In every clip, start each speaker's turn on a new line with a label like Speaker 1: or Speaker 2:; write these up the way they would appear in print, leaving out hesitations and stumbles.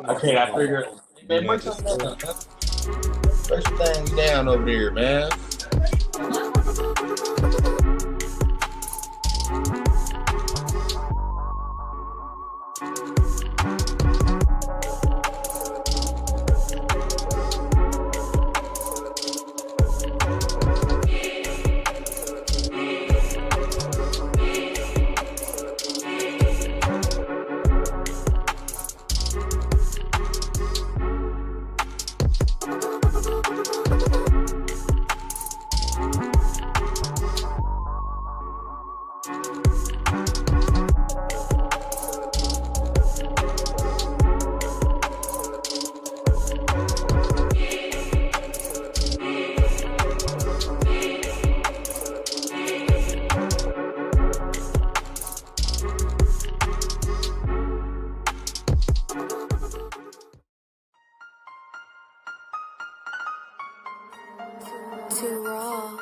Speaker 1: Okay, I figured. Man, break something down. Break some things down over there, man.
Speaker 2: Too raw.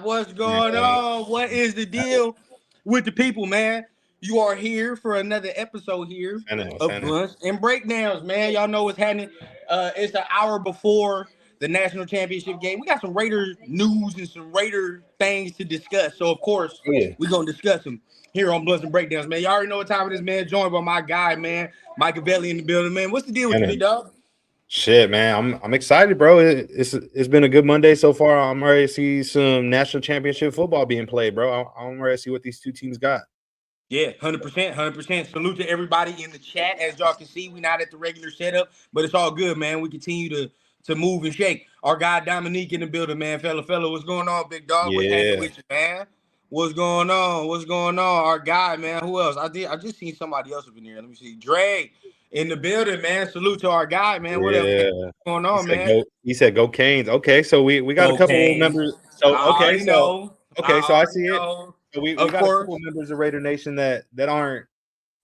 Speaker 1: What's going on? What is the deal with the people, man? You are here for another episode here of Blunts and Breakdowns, man. Y'all know what's happening. It's an hour before the national championship game. We got some Raider news and some Raider things to discuss. So, of course, we're going to discuss them here on Blunts and Breakdowns, man. Y'all already know what time it is, man. Joined by my guy, man, Micah Belly in the building, man. What's the deal with you, big dog?
Speaker 3: Shit, man, I'm excited, bro. It's been a good Monday so far. I'm ready to see some national championship football being played, bro. I'm ready to see what these two teams got.
Speaker 1: Yeah, 100%. Salute to everybody in the chat. As y'all can see, we're not at the regular setup, but it's all good, man. We continue to move and shake. Our guy Dominique in the building, man. Fella, what's going on, big dog? What's happening with you, man? What's going on? Our guy, man. Who else? I just seen somebody else up in here. Let me see. Dre in the building, man. Salute to our guy, man. What else what's going on, man?
Speaker 3: He said go Canes. Okay, so we got a couple of members. So I see it. So we got a couple of members of Raider Nation that aren't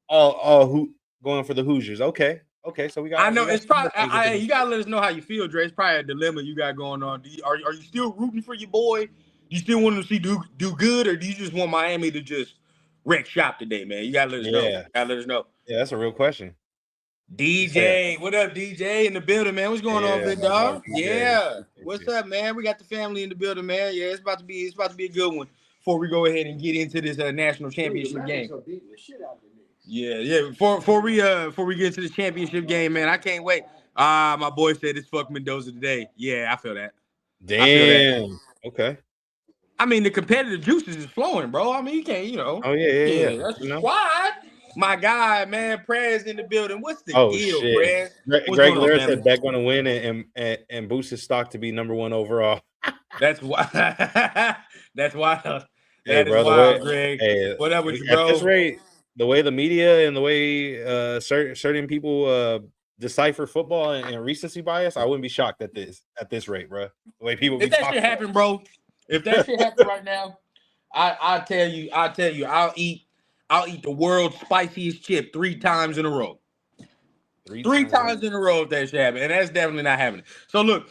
Speaker 3: all who going for the Hoosiers. Okay, so we got.
Speaker 1: I know it's probably. You gotta let us know how you feel, Dre. It's probably a dilemma you got going on. Are you still rooting for your boy? Do you still want him to see do good, or do you just want Miami to just wreck shop today, man? You gotta let us know.
Speaker 3: Yeah, that's a real question.
Speaker 1: DJ, what up, DJ in the building, man? What's going on, big dog? Yeah, what's up, man? We got the family in the building, man. Yeah, it's about to be a good one before we go ahead and get into this national championship game. Yeah. Before we get into the championship game, man, I can't wait. My boy said it's fuck Mendoza today. Yeah, I feel that.
Speaker 3: Damn. Okay.
Speaker 1: I mean, the competitive juices is flowing, bro. I mean, you can't,
Speaker 3: Oh yeah.
Speaker 1: That's the squad. My guy, man, Prez in the building. What's the deal, Prez?
Speaker 3: Greg Lair said Beck going to win and boost his stock to be #1 overall.
Speaker 1: That's why. That's wild. That is wild, Greg.
Speaker 3: Hey,
Speaker 1: what up with you, bro?
Speaker 3: At this rate, the way the media and the way certain people decipher football and recency bias, I wouldn't be shocked at this rate, bro. The way people
Speaker 1: if that shit happen, bro. If that shit happen right now, I'll tell you, I'll eat the world's spiciest chip 3 times in a row. Three times in a row if that shit happen, and that's definitely not happening. So look,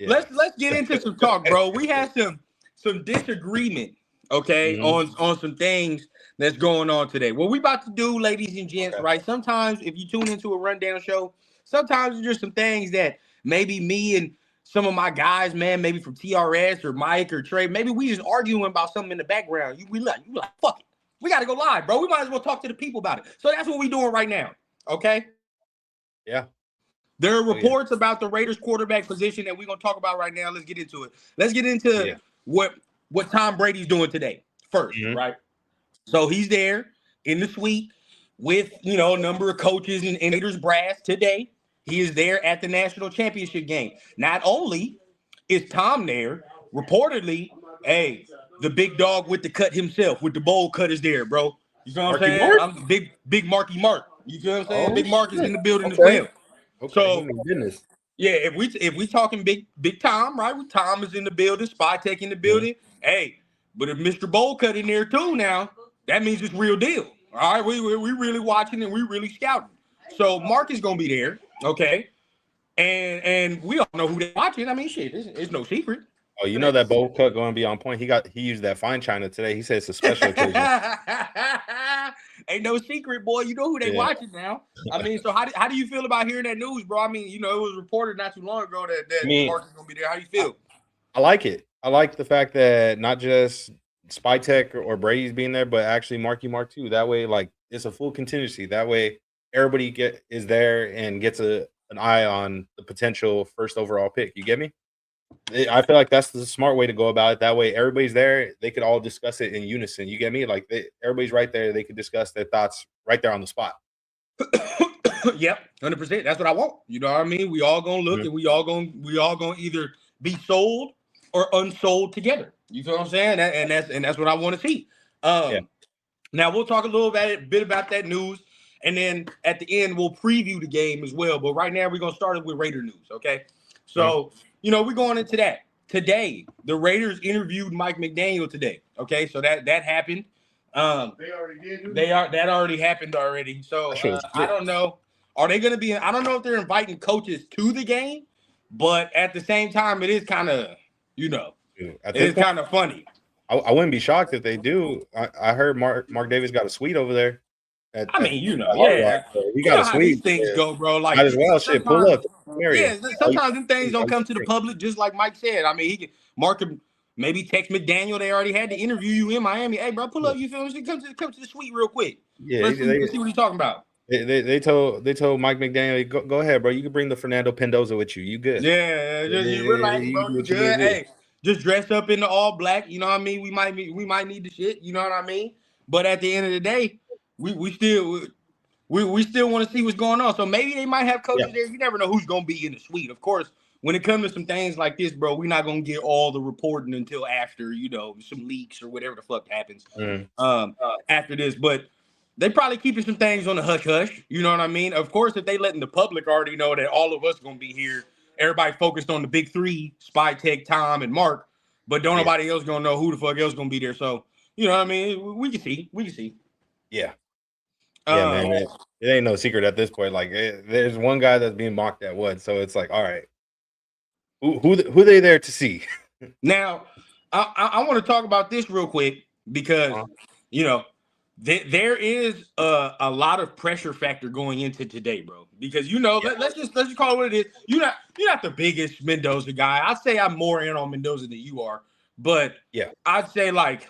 Speaker 1: let's get into some talk, bro. We had some disagreement, okay, on some things that's going on today. What we about to do, ladies and gents, right? Sometimes if you tune into a rundown show, sometimes there's just some things that maybe me and some of my guys, man, maybe from TRS or Mike or Trey, maybe we just arguing about something in the background. You like, fuck it. We got to go live, bro. We might as well talk to the people about it. So that's what we're doing right now, okay?
Speaker 3: Yeah.
Speaker 1: There are reports about the Raiders quarterback position that we're going to talk about right now. Let's get into it. Let's get into what Tom Brady's doing today first, right? So he's there in the suite with, a number of coaches and Raiders brass today. He is there at the national championship game. Not only is Tom there, reportedly, the big dog with the cut himself, with the bowl cut is there, bro. You feel what I'm saying? I'm big Marky Mark. You feel what I'm saying? Big Mark is in the building as well.
Speaker 3: Okay.
Speaker 1: So, yeah, if we talking big Tom, right? Tom is in the building, Spy Tech in the building. Hey, but if Mr. Bowl cut in there too now, that means it's real deal. All right, we really watching and we really scouting. So Mark is gonna be there, okay? And we all know who they're watching. I mean, shit, it's no secret.
Speaker 3: Oh, you know that bowl cut going to be on point. He used that fine china today. He said it's a special occasion.
Speaker 1: Ain't no secret, boy. You know who they watching now. I mean, so how do you feel about hearing that news, bro? I mean, it was reported not too long ago that Mark is gonna be there. How do you feel?
Speaker 3: I like it. I like the fact that not just Spy Tech or Brady's being there, but actually Marky Mark too. That way, like, it's a full contingency. That way, everybody is there and gets an eye on the potential first overall pick. You get me? I feel like that's the smart way to go about it. That way, everybody's there. They could all discuss it in unison. You get me? Like, everybody's right there. They could discuss their thoughts right there on the spot.
Speaker 1: Yep, 100%. That's what I want. You know what I mean? We all gonna look and we all gonna either be sold or unsold together. You feel what I'm saying? And that's what I want to see. Now we'll talk a little bit about that news, and then at the end we'll preview the game as well. But right now we're gonna start it with Raider news. Okay, so. We're going into that. Today, the Raiders interviewed Mike McDaniel today. Okay, so that happened. They already did. That already happened already. So I don't know. Are they going to be? I don't know if they're inviting coaches to the game, but at the same time, it is kind of, it is kind of funny.
Speaker 3: I wouldn't be shocked if they do. I heard Mark Davis got a suite over there.
Speaker 1: He got a suite. These things go, bro. Like,
Speaker 3: might as well shit. Pull up.
Speaker 1: Yeah, sometimes them things don't come to the public, just like Mike said. I mean, Mark could maybe text McDaniel. They already had to interview you in Miami. Hey, bro, pull up. You feel me? Come to the suite real quick. Yeah, let's see what he's talking about.
Speaker 3: They told Mike McDaniel, go ahead, bro. You can bring the Fernando Pendoza with you. You good?
Speaker 1: Yeah, you relax, bro. You good? Hey, just dress up in the all black. You know what I mean? We might need the shit. You know what I mean? But at the end of the day, we still want to see what's going on. So maybe they might have coaches there. You never know who's going to be in the suite. Of course, when it comes to some things like this, bro, we're not going to get all the reporting until after, some leaks or whatever the fuck happens after this. But they probably keeping some things on the hush-hush. You know what I mean? Of course, if they letting the public already know that all of us going to be here, everybody focused on the big three, Spy Tech, Tom, and Mark, but don't nobody else going to know who the fuck else going to be there. So, you know what I mean? We can see.
Speaker 3: Yeah. Yeah, man. It ain't no secret at this point. Like, there's one guy that's being mocked at one, so it's like, all right, who they there to see?
Speaker 1: Now, I want to talk about this real quick because there is a lot of pressure factor going into today, bro. Because let's just call it what it is. You're not the biggest Mendoza guy. I'd say I'm more in on Mendoza than you are, but I'd say like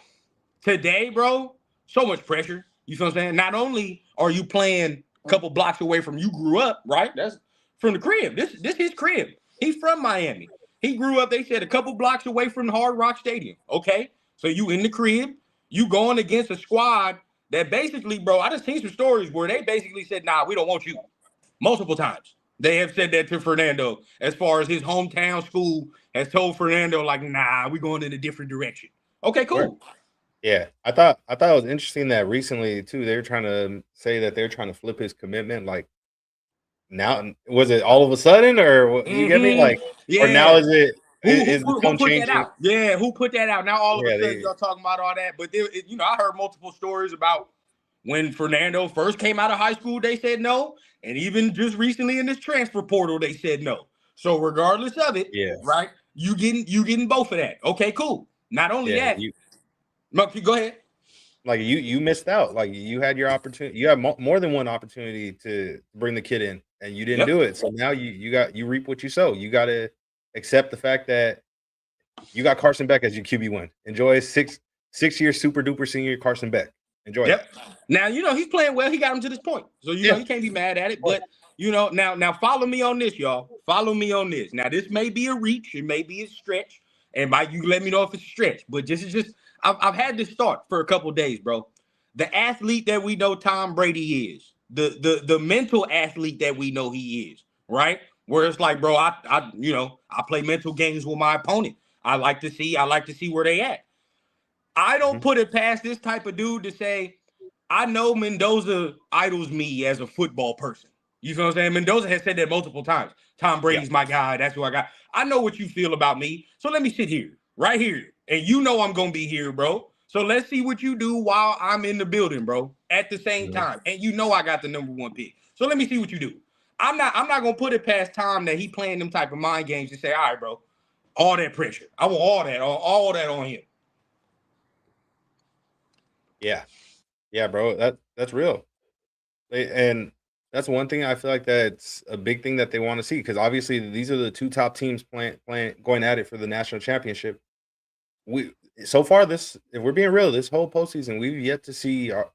Speaker 1: today, bro, so much pressure. You feel what I'm saying? Not only are you playing a couple blocks away from you grew up, right? That's from the crib. This his crib. He's from Miami. He grew up, they said, a couple blocks away from the Hard Rock Stadium. Okay? So you in the crib, you going against a squad that basically, bro, I just seen some stories where they basically said, nah, we don't want you. Multiple times. They have said that to Fernando as far as his hometown school has told Fernando, like, nah, we're going in a different direction. Okay, cool.
Speaker 3: Right. Yeah, I thought it was interesting that recently too they were trying to say that they're trying to flip his commitment. Like, now was it all of a sudden, or you get me? Like, or now is it?
Speaker 1: Who put that out? Yeah, who put that out? Now all of a sudden y'all talking about all that, but I heard multiple stories about when Fernando first came out of high school, they said no, and even just recently in this transfer portal, they said no. So regardless of it, right? You getting both of that? Okay, cool. Not only that. Go ahead.
Speaker 3: Like you missed out. Like you had your opportunity. You had more than one opportunity to bring the kid in, and you didn't do it. So now you reap what you sow. You got to accept the fact that you got Carson Beck as your QB1. Enjoy 6-year super duper senior Carson Beck. Enjoy it.
Speaker 1: Now he's playing well. He got him to this point, so he can't be mad at it. But Now follow me on this, y'all. Follow me on this. Now, this may be a reach, it may be a stretch, and Mike, you let me know if it's a stretch. But this is just I've had this thought for a couple of days, bro. The athlete that we know Tom Brady is, the mental athlete that we know he is, right? Where it's like, bro, I play mental games with my opponent. I like to see where they at. I don't put it past this type of dude to say, I know Mendoza idols me as a football person. You feel what I'm saying? Mendoza has said that multiple times. Tom Brady's my guy. That's who I got. I know what you feel about me. So let me sit here, right here. And you know I'm going to be here, bro. So let's see what you do while I'm in the building, bro, at the same time. And you know I got the number one pick. So let me see what you do. I'm not going to put it past Tom that he playing them type of mind games to say, all right, bro, all that pressure. I want all that on him.
Speaker 3: Yeah. Yeah, bro. That's real. And that's one thing I feel like that's a big thing that they want to see, because obviously these are the two top teams playing going at it for the national championship. So far, if we're being real, this whole postseason, we've yet to see our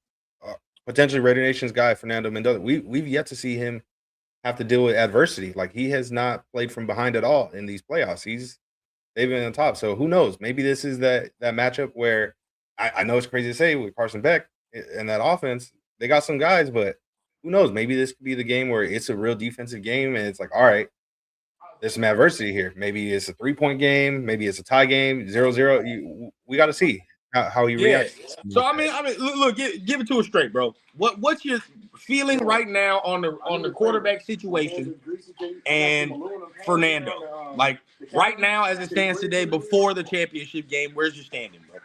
Speaker 3: potentially Raider Nation's guy Fernando Mendoza. We've yet to see him have to deal with adversity. Like, he has not played from behind at all in these playoffs. They've been on top. So who knows? Maybe this is that matchup where I know it's crazy to say with Carson Beck and that offense, they got some guys, but who knows? Maybe this could be the game where it's a real defensive game, and it's like, all right, there's some adversity here. Maybe it's a 3-point game. Maybe it's a tie game, 0-0. We got to see how he reacts.
Speaker 1: So I mean, look, give it to us straight, bro. What's your feeling right now on the quarterback situation and Fernando? Like, right now, as it stands today, before the championship game, where's your standing, bro?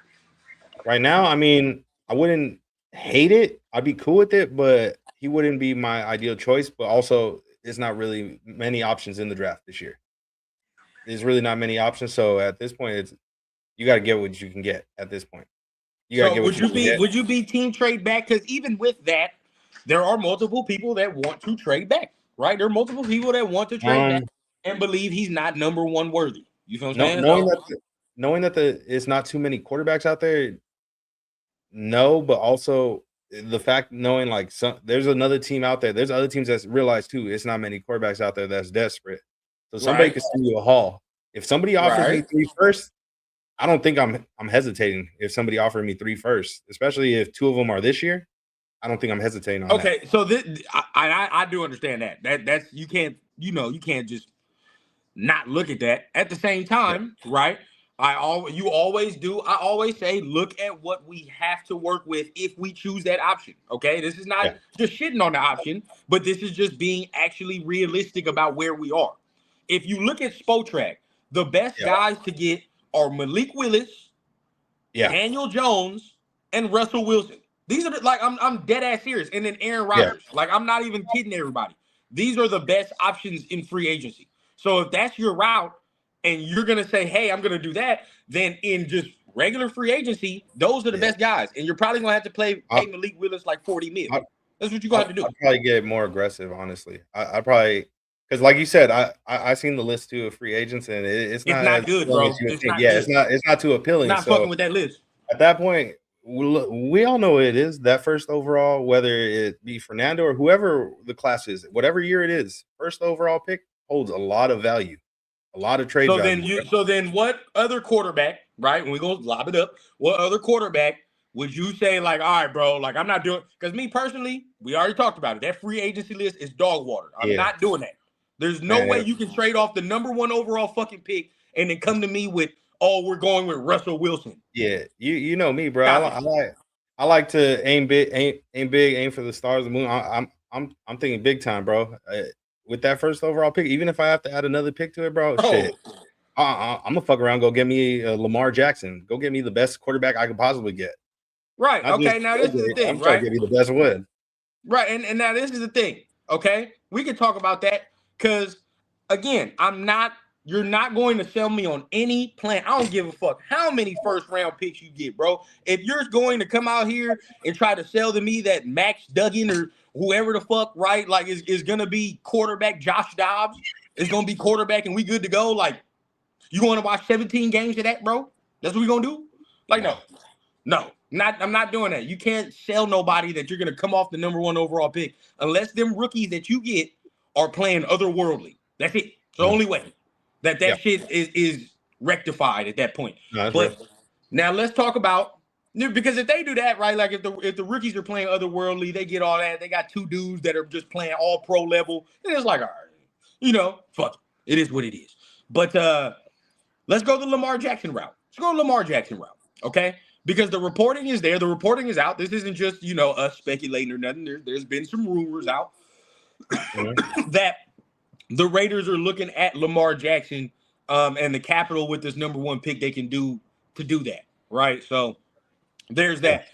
Speaker 3: Right now, I mean, I wouldn't hate it. I'd be cool with it, but he wouldn't be my ideal choice. But also, there's not really many options in the draft this year. There's really not many options. So at this point, you got to get what you can get at this point.
Speaker 1: Would you be team trade back? Because even with that, there are multiple people that want to trade back, right? There are multiple people that want to trade back and believe he's not number one worthy. You feel what I'm saying?
Speaker 3: Knowing that it's not too many quarterbacks out there, no, but also the fact knowing like there's another team out there. There's other teams that realize too it's not many quarterbacks out there that's desperate. So somebody could send you a haul. If somebody offers me 3 firsts, I don't think I'm hesitating. If somebody offered me 3 firsts, especially if 2 of them are this year, I don't think I'm hesitating on that.
Speaker 1: Okay, so I do understand that. That's you can't just not look at that. At the same time, right? I always say, look at what we have to work with if we choose that option. Okay, this is not just shitting on the option, but this is just being actually realistic about where we are. If you look at Spotrac, the best guys to get are Malik Willis, Daniel Jones, and Russell Wilson. These are I'm dead ass serious. And then Aaron Rodgers. Like, I'm not even kidding everybody. These are the best options in free agency. So if that's your route and you're gonna say, hey, I'm gonna do that, then in just regular free agency, those are the best guys. And you're probably gonna have to pay Malik Willis like $40 million. That's what you're gonna have to do.
Speaker 3: I'll probably get more aggressive, honestly. I probably, because like you said, I seen the list too of free agents, and it's not
Speaker 1: good, bro.
Speaker 3: It's not too appealing.
Speaker 1: Not fucking with that list.
Speaker 3: At that point, we all know what it is. That first overall, whether it be Fernando or whoever the class is, whatever year it is, first overall pick holds a lot of value, a lot of trade value.
Speaker 1: So then what other quarterback, right? When we go lob it up, what other quarterback would you say, like, all right, bro, like, I'm not doing, because me personally, we already talked about it. That free agency list is dog water. I'm not doing that. There's no way you can trade off the number one overall fucking pick and then come to me with, oh, we're going with Russell Wilson.
Speaker 3: Yeah, you know me, bro. I like to aim big, aim for the stars and the moon. I'm thinking big time, bro. With that first overall pick, even if I have to add another pick to it, bro, shit. I'm gonna fuck around. Go get me Lamar Jackson. Go get me the best quarterback I could possibly get.
Speaker 1: Right. Okay. Now this is the thing.
Speaker 3: I'm trying to get you the best one.
Speaker 1: Right. And now this is the thing. Okay, we can talk about that because, again, you're not going to sell me on any plan. I don't give a fuck how many first round picks you get, bro. If you're going to come out here and try to sell to me that Max Duggan or whoever the fuck, right, like is gonna be quarterback Josh Dobbs, is gonna be quarterback and we good to go. Like, you want to watch 17 games of that, bro? That's what we gonna do? Like, no. I'm not doing that. You can't sell nobody that you're gonna come off the number one overall pick unless them rookies that you get are playing otherworldly. That's it. It's the only way that shit is rectified at that point.
Speaker 3: No,
Speaker 1: but now let's talk about, because if they do that, right, like if the rookies are playing otherworldly, they get all that. They got 2 dudes that are just playing all pro level. And it's like, all right, fuck it. It is what it is. But let's go the Lamar Jackson route. Let's go Lamar Jackson route, okay? Because the reporting is there. The reporting is out. This isn't just, us speculating or nothing. There's been some rumors out that the Raiders are looking at Lamar Jackson and the capital with this number 1 pick they can do to do that, right? So there's that.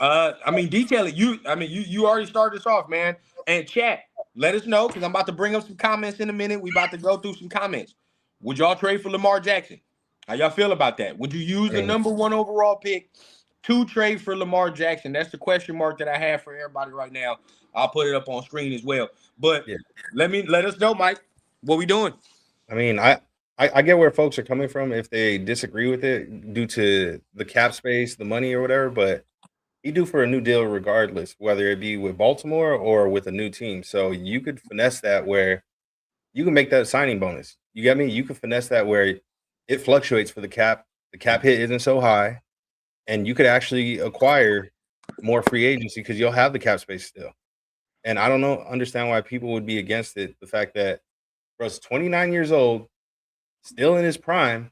Speaker 1: Detail it. You already started this off, man. And chat, let us know, because I'm about to bring up some comments in a minute. We about to go through some comments. Would y'all trade for Lamar Jackson? How y'all feel about that? Would you use the number 1 overall pick to trade for Lamar Jackson? That's the question mark that I have for everybody right now. I'll put it up on screen as well. But let us know, Mike. What we doing?
Speaker 3: I mean, I get where folks are coming from if they disagree with it due to the cap space, the money, or whatever. But he due for a new deal regardless, whether it be with Baltimore or with a new team. So you could finesse that where you can make that a signing bonus. You get me? You can finesse that where it fluctuates for the cap. The cap hit isn't so high, and you could actually acquire more free agency because you'll have the cap space still. And I don't understand why people would be against it. The fact that Russ, 29 years old, still in his prime,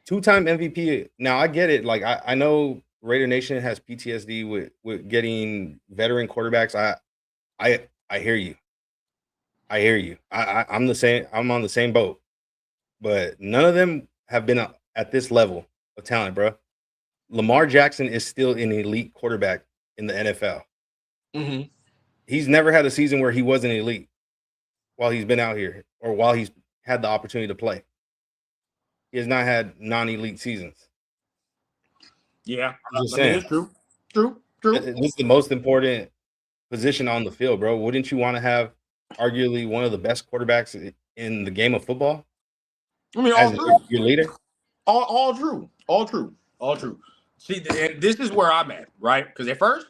Speaker 3: 2-time MVP. Now I get it. Like I know Raider Nation has PTSD with getting veteran quarterbacks. I hear you. I hear you. I'm the same. I'm on the same boat. But none of them have been at this level of talent, bro. Lamar Jackson is still an elite quarterback in the NFL.
Speaker 1: Mm-hmm.
Speaker 3: He's never had a season where he wasn't elite while he's been out here or while he's had the opportunity to play. He has not had non-elite seasons.
Speaker 1: Yeah, it's true. True.
Speaker 3: This is the most important position on the field, bro. Wouldn't you want to have arguably one of the best quarterbacks in the game of football?
Speaker 1: I mean,
Speaker 3: as your leader?
Speaker 1: All true. See, this is where I'm at, right? Because at first,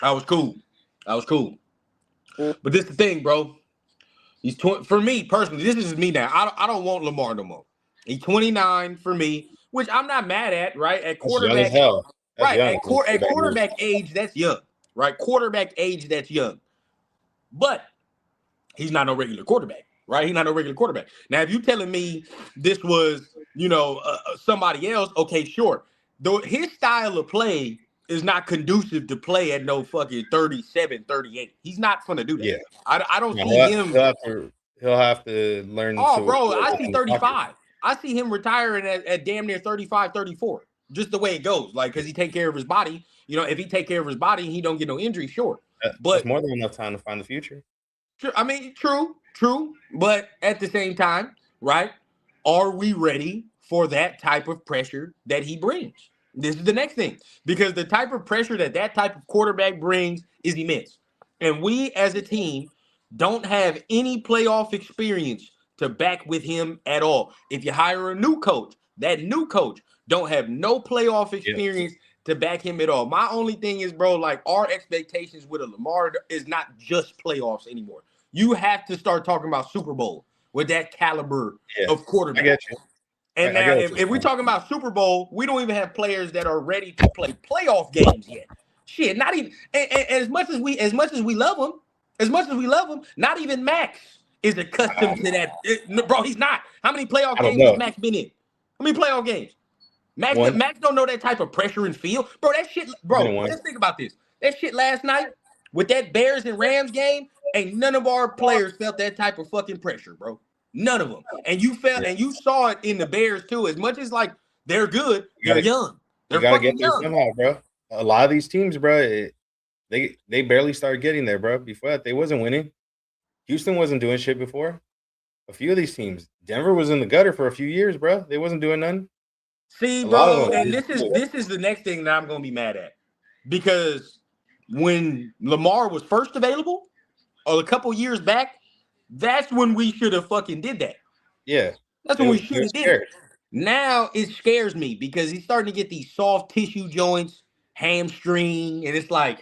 Speaker 1: I was cool. But this is the thing, bro. He's for me personally. This is me now. I don't want Lamar no more. He's 29 for me, which I'm not mad at. Right at quarterback, at quarterback age, that's young. Right, quarterback age, that's young. But he's not no regular quarterback. Right, he's not no regular quarterback. Now, if you telling me this was, somebody else, okay, sure. Though his style of play is not conducive to play at no fucking 37, 38. He's not gonna do that. Yeah. I don't see him.
Speaker 3: He'll have to learn.
Speaker 1: Oh, bro, I see 35. I see him retiring at damn near 35, 34. Just the way it goes. Like, because he take care of his body. If he take care of his body and he don't get no injury, sure.
Speaker 3: But it's more than enough time to find the future.
Speaker 1: True. I mean, true. But at the same time, right? Are we ready for that type of pressure that he brings? This is the next thing, because the type of pressure that type of quarterback brings is immense. And we as a team don't have any playoff experience to back with him at all. If you hire a new coach, that new coach don't have no playoff experience to back him at all. My only thing is, bro, like our expectations with a Lamar is not just playoffs anymore. You have to start talking about Super Bowl with that caliber of quarterback.
Speaker 3: I get you.
Speaker 1: And now, if we're talking about Super Bowl, we don't even have players that are ready to play playoff games yet. Shit, not even. And as much as we love him, not even Max is accustomed to that. Bro, he's not. How many playoff games has Max been in? How many playoff games? Max don't know that type of pressure and feel, bro. That shit, bro. Let's think about this. That shit last night with that Bears and Rams game, ain't none of our players felt that type of fucking pressure, bro. None of them. And you felt and you saw it in the Bears too. As much as like they're good, they're young. They're fucking young,
Speaker 3: somehow, bro. A lot of these teams, bro, they barely started getting there, bro. Before that, they wasn't winning. Houston wasn't doing shit before. A few of these teams, Denver was in the gutter for a few years, bro. They wasn't doing nothing.
Speaker 1: See, bro, and this is the next thing that I'm gonna be mad at, because when Lamar was first available, or a couple years back, that's when we should have fucking did that.
Speaker 3: Yeah,
Speaker 1: that's when we should have did it. Now it scares me because he's starting to get these soft tissue joints, hamstring, and it's like,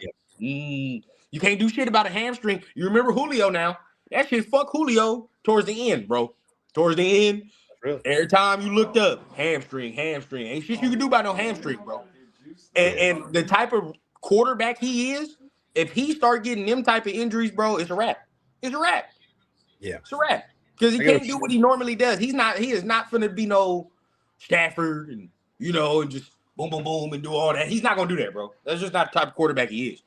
Speaker 1: You can't do shit about a hamstring. You remember Julio now? That shit fuck Julio towards the end, bro. Towards the end, really? Every time you looked up, hamstring. Ain't shit you can do about no hamstring, bro. And the type of quarterback he is, if he start getting them type of injuries, bro, it's a wrap. It's a wrap.
Speaker 3: Yeah.
Speaker 1: It's a wrap. Because he can't do what he normally does. He is not finna be no Stafford and and just boom, boom, boom and do all that. He's not gonna do that, bro. That's just not the type of quarterback he is.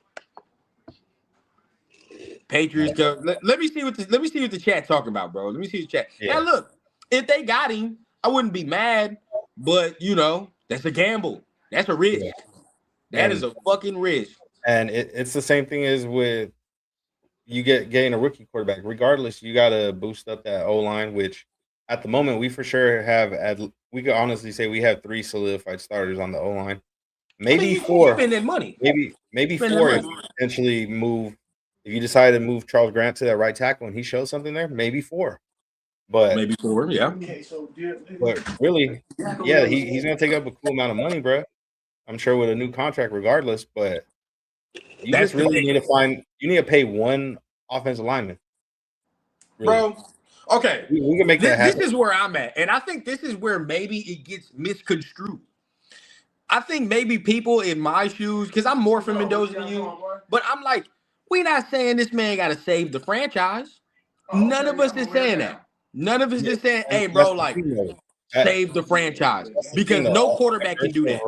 Speaker 1: Patriots go. Let me see what the chat's talking about, bro. Let me see the chat. Yeah. Now look, if they got him, I wouldn't be mad, but that's a gamble. That's a risk. Yeah. That is a fucking risk.
Speaker 3: And it's the same thing as with you getting a rookie quarterback. Regardless, you gotta boost up that O-line, which at the moment we for sure have we could honestly say we have 3 solidified starters on the O-line. Maybe 4.
Speaker 1: Spend that money.
Speaker 3: Maybe 4 if you potentially move. If you decide to move Charles Grant to that right tackle and he shows something there, maybe 4. But
Speaker 1: maybe 4, yeah.
Speaker 3: But really, yeah, he's gonna take up a cool amount of money, bro. I'm sure with a new contract, regardless. But you just really need to pay one offensive lineman,
Speaker 1: really. Bro. Okay,
Speaker 3: we can make that happen.
Speaker 1: This is where I'm at, and I think this is where maybe it gets misconstrued. I think maybe people in my shoes, because I'm more from Mendoza than you, but I'm like, we're not saying this man got to save the franchise. None of us is saying that. None of us is saying, hey, bro, like, save the franchise. Because no quarterback can do that.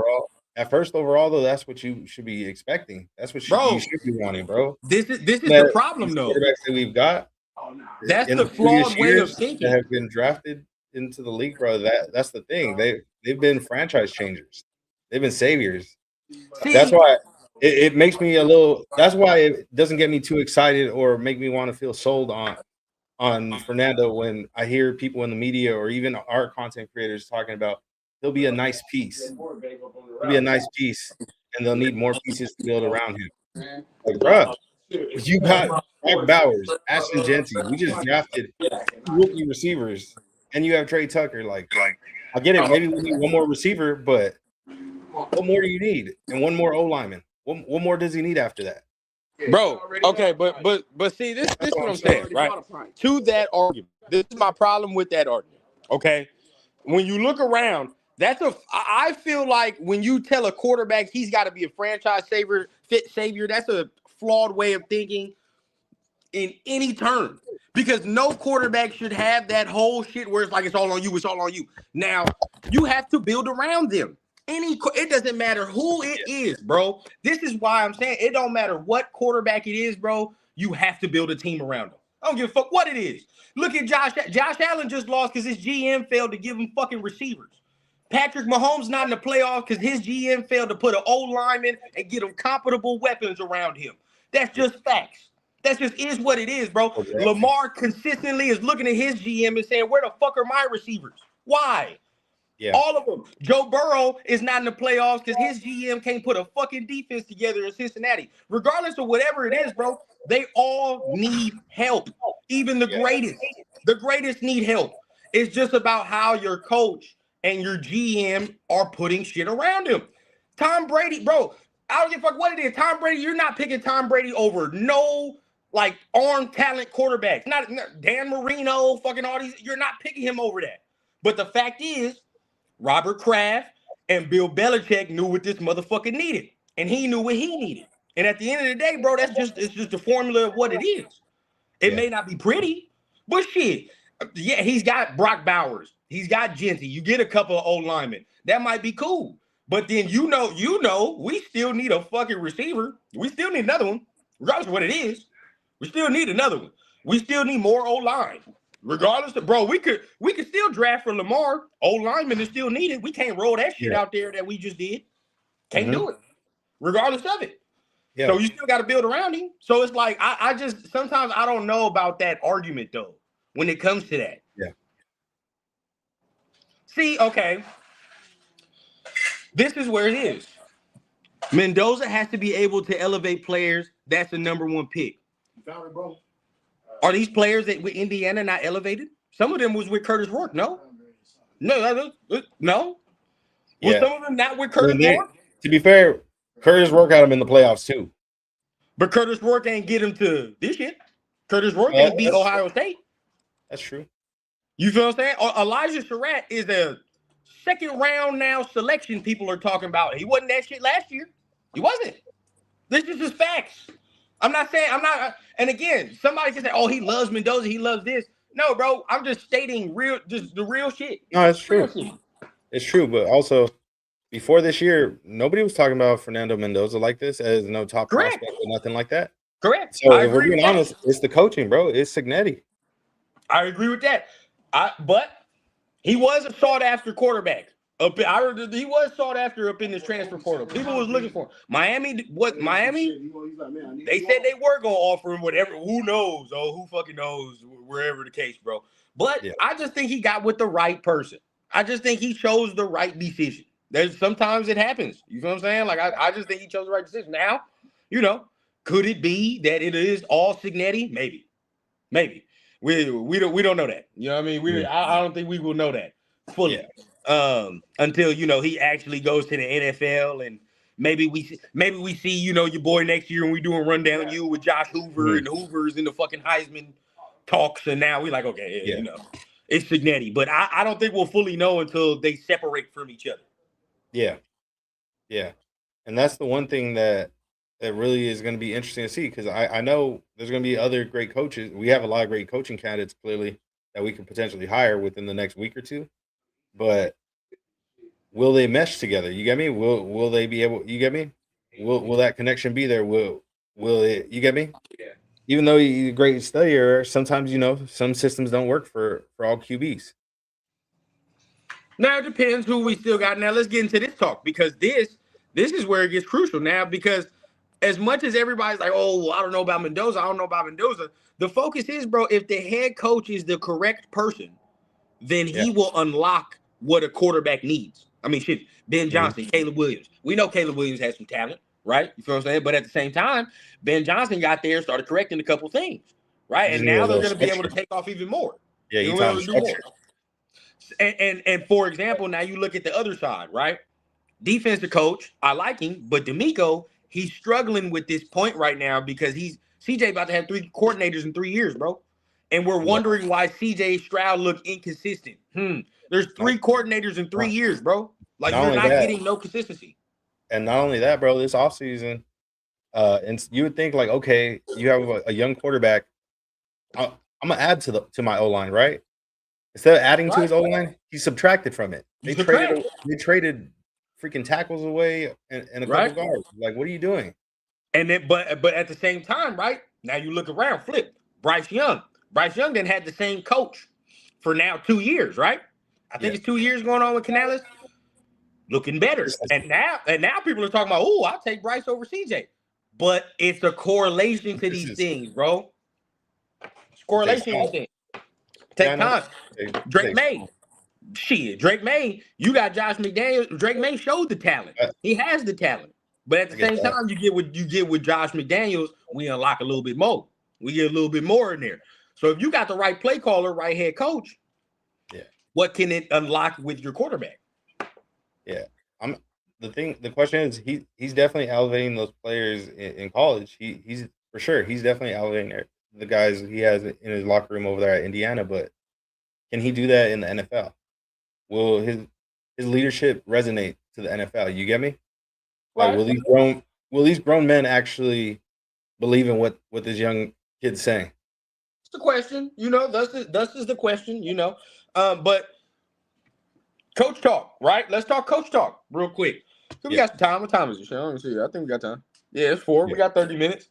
Speaker 3: At first, overall, though, that's what you should be expecting. That's what you should be wanting, bro.
Speaker 1: This is the problem, though.
Speaker 3: Quarterbacks that we've got.
Speaker 1: That's the flawed way of thinking.
Speaker 3: That have been drafted into the league, bro. That's the thing. They've been franchise changers. They've been saviors. That's why it makes me a little. That's why it doesn't get me too excited or make me want to feel sold on Fernando when I hear people in the media or even our content creators talking about he'll be a nice piece. He'll be a nice piece, and they'll need more pieces to build around him. Like, bro, you got Mark Bowers, Ashton Genty. We just drafted 2 rookie receivers, and you have Trey Tucker. Like I get it. Maybe we need one more receiver, but what more do you need? And one more O lineman. What more does he need after that?
Speaker 1: Bro, okay, but see, this is what I'm saying, right? To that argument, this is my problem with that argument. Okay, when you look around, I feel like when you tell a quarterback he's got to be a franchise savior, that's a flawed way of thinking in any term. Because no quarterback should have that whole shit where it's like it's all on you. Now, you have to build around them. It doesn't matter who it is, bro. This is why I'm saying it don't matter what quarterback it is, bro. You have to build a team around them. I don't give a fuck what it is. Look at Josh Allen just lost because his GM failed to give him fucking receivers. Patrick Mahomes not in the playoffs because his GM failed to put an O-lineman and get him compatible weapons around him. That's just facts. That just is what it is, bro. Okay. Lamar consistently is looking at his GM and saying, where the fuck are my receivers? Why? Yeah. All of them. Joe Burrow is not in the playoffs because his GM can't put a fucking defense together in Cincinnati. Regardless of whatever it is, bro, they all need help. Even the greatest. The greatest need help. It's just about how your coach and your GM are putting shit around him. Tom Brady, bro, I don't give a fuck what it is. Tom Brady, you're not picking Tom Brady over no arm talent quarterbacks. Not Dan Marino, fucking all these. You're not picking him over that. But the fact is, Robert Kraft and Bill Belichick knew what this motherfucker needed, and he knew what he needed. And at the end of the day, bro, it's just the formula of what it is. It may not be pretty, but shit, yeah, he's got Brock Bowers, he's got Genty. You get a couple of old linemen, that might be cool. But then you know, we still need a fucking receiver. We still need another one, regardless of what it is. We still need another one. We still need more O-line. Regardless of, bro, we could still draft for Lamar. Old lineman is still needed. We can't roll that shit out there that we just did. Can't do it. Regardless of it. Yeah. So you still got to build around him. So it's like I just sometimes I don't know about that argument though when it comes to that.
Speaker 3: Yeah.
Speaker 1: See, okay. This is where it is. Mendoza has to be able to elevate players. That's the number 1 pick.
Speaker 2: You found it, bro.
Speaker 1: Are these players that with Indiana not elevated? Some of them was with Curtis Rourke, no? No. Was some of them not with Curtis Rourke?
Speaker 3: To be fair, Curtis Rourke had him in the playoffs too.
Speaker 1: But Curtis Rourke ain't get him to this shit. Curtis Rourke ain't beat Ohio State.
Speaker 3: That's true.
Speaker 1: You feel what I'm saying? Elijah Surratt is a second round now selection people are talking about. He wasn't that shit last year. He wasn't. This is just facts. I'm not saying, and again, somebody can say, oh, he loves Mendoza, he loves this. No, bro, I'm just stating just the real shit.
Speaker 3: No, it's true. It's true, but also before this year, nobody was talking about Fernando Mendoza like this as no top prospect or nothing like that.
Speaker 1: Correct.
Speaker 3: So if we're being honest, it's the coaching, bro. It's Cignetti.
Speaker 1: I agree with that. But he was a sought after quarterback. He was sought after up in this transfer portal. People was looking for him. Miami? They said they were gonna offer him whatever. Who knows? Oh, who fucking knows? Wherever the case, bro. But I just think he got with the right person. I just think he chose the right decision. Sometimes it happens. You know what I'm saying? Like I just think he chose the right decision. Now, could it be that it is all Cignetti? Maybe. We don't know that. You know what I mean? I don't think we will know that fully until he actually goes to the NFL, and maybe we see your boy next year and we doing rundown you with Josh Hoover and Hoover's in the fucking Heisman talks, and now we like okay, it's Cignetti, but I don't think we'll fully know until they separate from each other.
Speaker 3: Yeah, and that's the one thing that really is going to be interesting to see, because I know there's going to be other great coaches. We have a lot of great coaching candidates, clearly, that we could potentially hire within the next week or two. But will they mesh together? You get me? Will they be able? You get me? Will that connection be there? Will it? You get me?
Speaker 1: Yeah.
Speaker 3: Even though you're a great studier, sometimes some systems don't work for all QBs.
Speaker 1: Now it depends who we still got. Now let's get into this talk, because this is where it gets crucial now, because as much as everybody's like, oh, I don't know about Mendoza, the focus is, bro, if the head coach is the correct person, then he will unlock what a quarterback needs. I mean, shit, Ben Johnson, Caleb Williams. We know Caleb Williams has some talent, right? You feel what I'm saying? But at the same time, Ben Johnson got there and started correcting a couple things, right? And now they're going to be able to take off even more.
Speaker 3: Yeah, you taught
Speaker 1: do more. And for example, now you look at the other side, right? Defensive coach, I like him, but D'Amico, he's struggling with this point right now because CJ about to have 3 coordinators in 3 years, bro. And we're wondering why CJ Stroud looked inconsistent. There's 3 coordinators in 3 years, bro. Like, you're not getting no consistency.
Speaker 3: And not only that, bro, this offseason, and you would think, like, okay, you have a young quarterback. I'm going to add to my O-line, right? Instead of adding to his O-line, he subtracted from it. They traded freaking tackles away and a couple guards. Like, what are you doing?
Speaker 1: And then, but at the same time, right? Now you look around, flip. Bryce Young then had the same coach for now 2 years, right? I think it's 2 years going on with Canales. Looking better. And now people are talking about, oh, I'll take Bryce over CJ. But it's a correlation to these things, bro. It's correlation to these things. Take time. Drake May. You got Josh McDaniels. Drake May showed the talent. He has the talent. But at the same time, you get with Josh McDaniels, we unlock a little bit more. We get a little bit more in there. So if you got the right play caller, right head coach, what can it unlock with your quarterback?
Speaker 3: Yeah. The question is, he's definitely elevating those players in college. He's for sure. He's definitely elevating the guys he has in his locker room over there at Indiana. But can he do that in the NFL? Will his leadership resonate to the NFL? You get me? Like, will these grown men actually believe in what this young kid's saying?
Speaker 1: It's the question. Thus is the question. But coach talk, right? Let's talk coach talk real quick. So we got some time. What time is it, Sean? Let me see. I think we got time. Yeah, it's 4. Yeah. We got 30 minutes.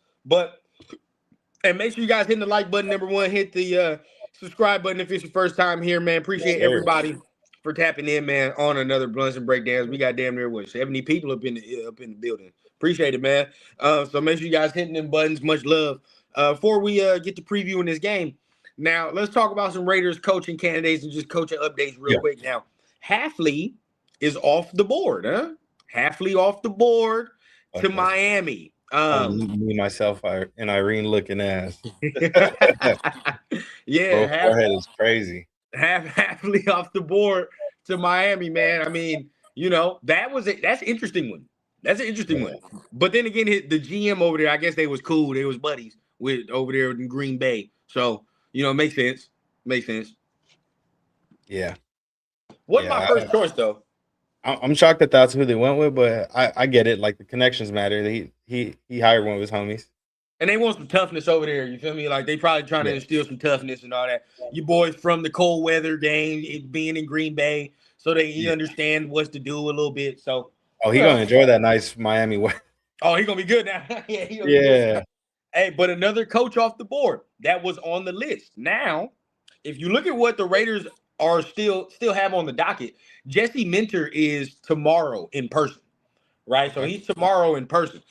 Speaker 1: And make sure you guys hit the like button. Number 1, hit the subscribe button if it's your first time here, man. Appreciate everybody for tapping in, man, on another Blunts and Breakdowns. We got damn near 70 people up in the building. Appreciate it, man. So make sure you guys hitting them buttons. Much love. Before we get to previewing this game, now let's talk about some Raiders coaching candidates and just coaching updates real quick. Now, Hafley is off the board, huh? Hafley off the board to Miami.
Speaker 3: Me, myself, and Irene looking ass.
Speaker 1: Yeah,
Speaker 3: forehead is crazy.
Speaker 1: Hafley off the board to Miami, man. I mean, that's an interesting one. That's an interesting one. But then again, the GM over there, I guess they was cool. They was buddies with over there in Green Bay. So, it makes sense. Makes sense.
Speaker 3: Yeah.
Speaker 1: Wasn't my first choice, though.
Speaker 3: I'm shocked that that's who they went with, but I get it. Like, the connections matter. He hired one of his homies.
Speaker 1: And they want some toughness over there. You feel me? Like, they probably trying to instill some toughness and all that. You boys from the cold weather game, being in Green Bay, so he understand what to do a little bit. So,
Speaker 3: he gonna enjoy that nice Miami weather.
Speaker 1: Oh, he gonna be good now. Yeah. Hey, but another coach off the board that was on the list. Now, if you look at what the Raiders are still have on the docket, Jesse Minter is tomorrow in person, right? So he's tomorrow in person.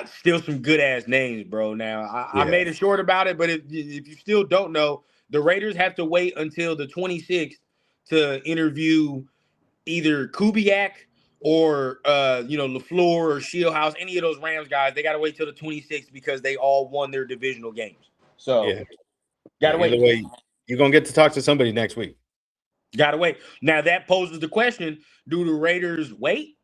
Speaker 1: Still some good ass names, bro. Now I made it short about it, but if you still don't know, the Raiders have to wait until the 26th to interview either Kubiak or LaFleur or Shieldhouse, any of those Rams guys. They got to wait till the 26th because they all won their divisional games. So gotta wait.
Speaker 3: Either way, you're gonna get to talk to somebody next week.
Speaker 1: Gotta wait. Now that poses the question: do the Raiders wait?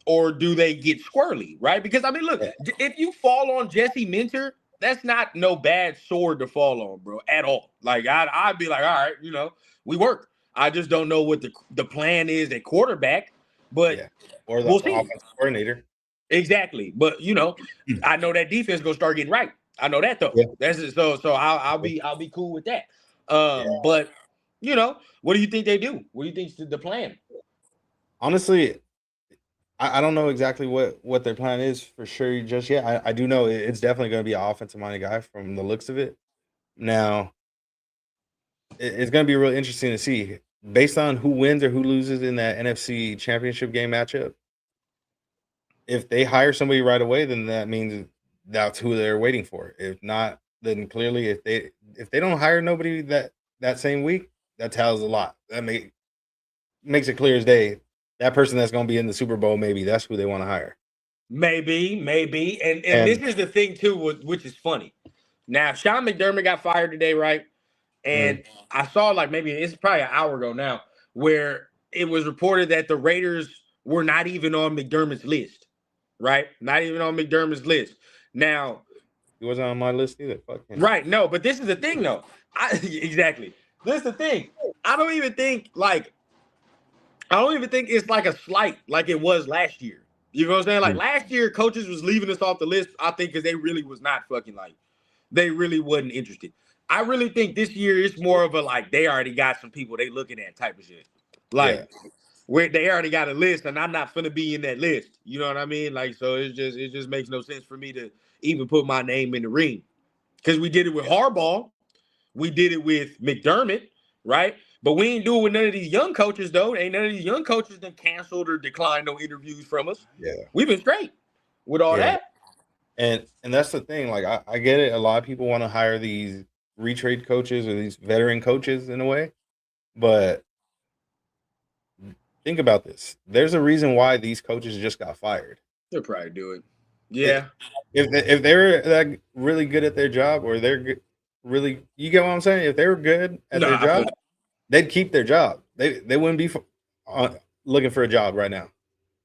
Speaker 1: Or do they get squirrely, right? Because, I mean, look, if you fall on Jesse Minter, that's not no bad sword to fall on, bro, at all. Like, I'd be like, all right, we work. I just don't know what the plan is at quarterback, but
Speaker 3: or the offensive coordinator.
Speaker 1: Exactly. But, I know that defense going to start getting right. I know that, though. Yeah. That's it. So I'll be cool with that. But, what do you think they do? What do you think is the plan?
Speaker 3: Honestly, I don't know exactly what their plan is for sure just yet. I do know it's definitely going to be an offensive-minded guy from the looks of it. Now, it's going to be really interesting to see, based on who wins or who loses in that NFC Championship game matchup. If they hire somebody right away, then that means that's who they're waiting for. If not, then clearly if they don't hire nobody that same week, that tells a lot. That makes it clear as day. That person that's going to be in the Super Bowl, maybe that's who they want to hire.
Speaker 1: Maybe. And this is the thing, too, which is funny. Now, Sean McDermott got fired today, right? And I saw, maybe it's probably an hour ago now, where it was reported that the Raiders were not even on McDermott's list, right? Not even on McDermott's list. Now,
Speaker 3: he wasn't on my list either. Fuck him.
Speaker 1: Right. No, but this is the thing, though. Exactly. This is the thing. I don't even think it's like a slight like it was last year. You know what I'm saying? Like last year, coaches was leaving us off the list, I think, because they really was not fucking they really wasn't interested. I really think this year it's more of a they already got some people they looking at type of shit. Where they already got a list and I'm not finna be in that list. You know what I mean? So it just makes no sense for me to even put my name in the ring. Because we did it with Harbaugh. We did it with McDermott, right? But we ain't do it with none of these young coaches, though. Ain't none of these young coaches that canceled or declined no interviews from us.
Speaker 3: Yeah.
Speaker 1: We've been straight with all that.
Speaker 3: And that's the thing. I get it. A lot of people want to hire these retrade coaches or these veteran coaches in a way. But think about this. There's a reason why these coaches just got fired.
Speaker 1: They'll probably do it. Yeah.
Speaker 3: If they're that really good at their job or they're really, you get what I'm saying? If they were good at their job, they'd keep their job. They wouldn't be looking for a job right now.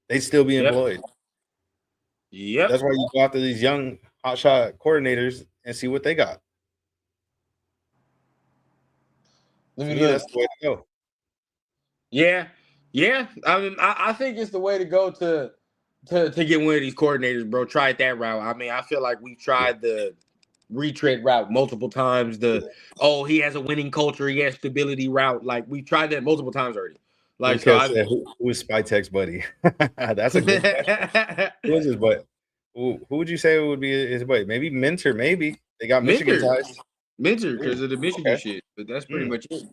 Speaker 3: They'd still be employed.
Speaker 1: Yep.
Speaker 3: That's why you go after these young hotshot coordinators and see what they got. That's the way to go.
Speaker 1: Yeah. I mean, I think it's the way to go to get one of these coordinators, bro. Try it that route. I mean, I feel like we've tried the retread route multiple times. He has a winning culture, he has stability route. We've tried that multiple times already.
Speaker 3: Who is Spytek's buddy? That's a good question. Who is his buddy? Who would you say would be his buddy? Maybe Minter. Maybe they got Michigan ties.
Speaker 1: Minter because of the Michigan shit. But that's pretty much it.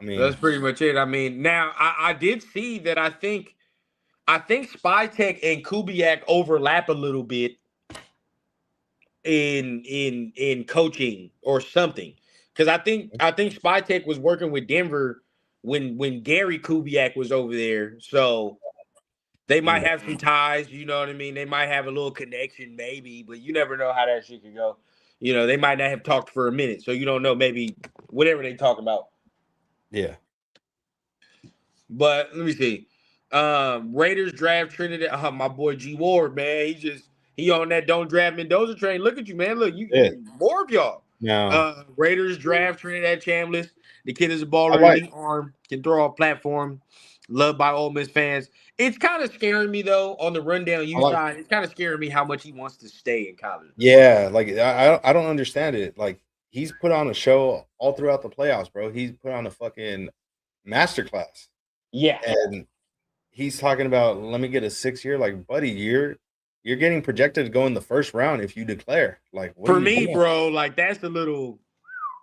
Speaker 1: That's pretty much it. I mean, now I did see that. I think Spytek and Kubiak overlap a little bit in coaching or something. Because I think Spytek was working with Denver when Gary Kubiak was over there. So they might have some ties, you know what I mean? They might have a little connection, maybe, but you never know how that shit could go. They might not have talked for a minute, so you don't know, maybe whatever they talk about.
Speaker 3: Yeah.
Speaker 1: But let me see. Raiders draft Trinidad. My boy G Ward, man. He on that don't draft Mendoza train. Look at you, man. Look, more of y'all.
Speaker 3: No.
Speaker 1: Raiders draft Trinidad Chambliss. The kid is a baller, elite arm, can throw off platform, loved by Ole Miss fans. It's kind of scaring me though on the rundown side. It's kind of scaring me how much he wants to stay in college.
Speaker 3: Yeah, like I don't understand it. Like he's put on a show all throughout the playoffs, bro. He's put on a fucking masterclass.
Speaker 1: Yeah,
Speaker 3: and he's talking about let me get a 6-year. Like, buddy, you're getting projected to go in the first round if you declare. Like,
Speaker 1: what for me, bro, like that's a little.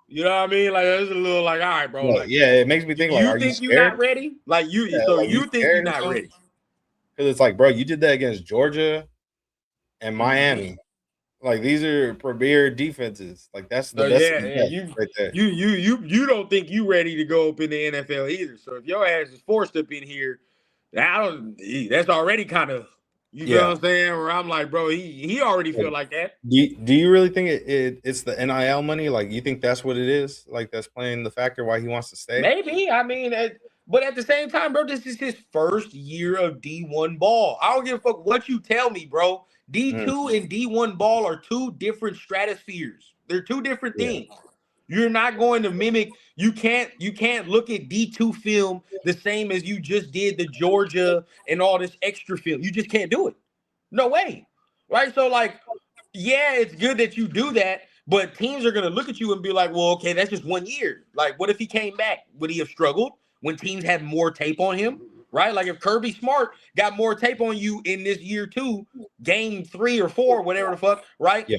Speaker 1: You know what I mean? Like it's a little like, all right, bro.
Speaker 3: Yeah,
Speaker 1: like,
Speaker 3: it makes me think like, are you scared?
Speaker 1: You're not ready? Like you, yeah, so like you think you're not ready?
Speaker 3: Because it's like, bro, you did that against Georgia and Miami. Like these are premier defenses. Like that's the best right there.
Speaker 1: You don't think you ready to go up in the NFL either. So if your ass is forced up in here, that's already kind of. You know what I'm saying? Where I'm like, bro, he already feel like that.
Speaker 3: Do you really think it's the NIL money? Like, you think that's what it is? Like, that's playing the factor why he wants to stay?
Speaker 1: Maybe. I mean, but at the same time, bro, this is his first year of D1 ball. I don't give a fuck what you tell me, bro. D2 and D1 ball are two different stratospheres. They're two different things. You're not going to mimic. You can't look at D2 film the same as you just did the Georgia and all this extra film. You just can't do it. No way. Right? So, like, yeah, it's good that you do that, but teams are going to look at you and be like, well, okay, that's just 1 year. Like, what if he came back? Would he have struggled when teams had more tape on him? Right? Like, if Kirby Smart got more tape on you in this year 2, game 3 or 4, whatever the fuck, right?
Speaker 3: Yeah.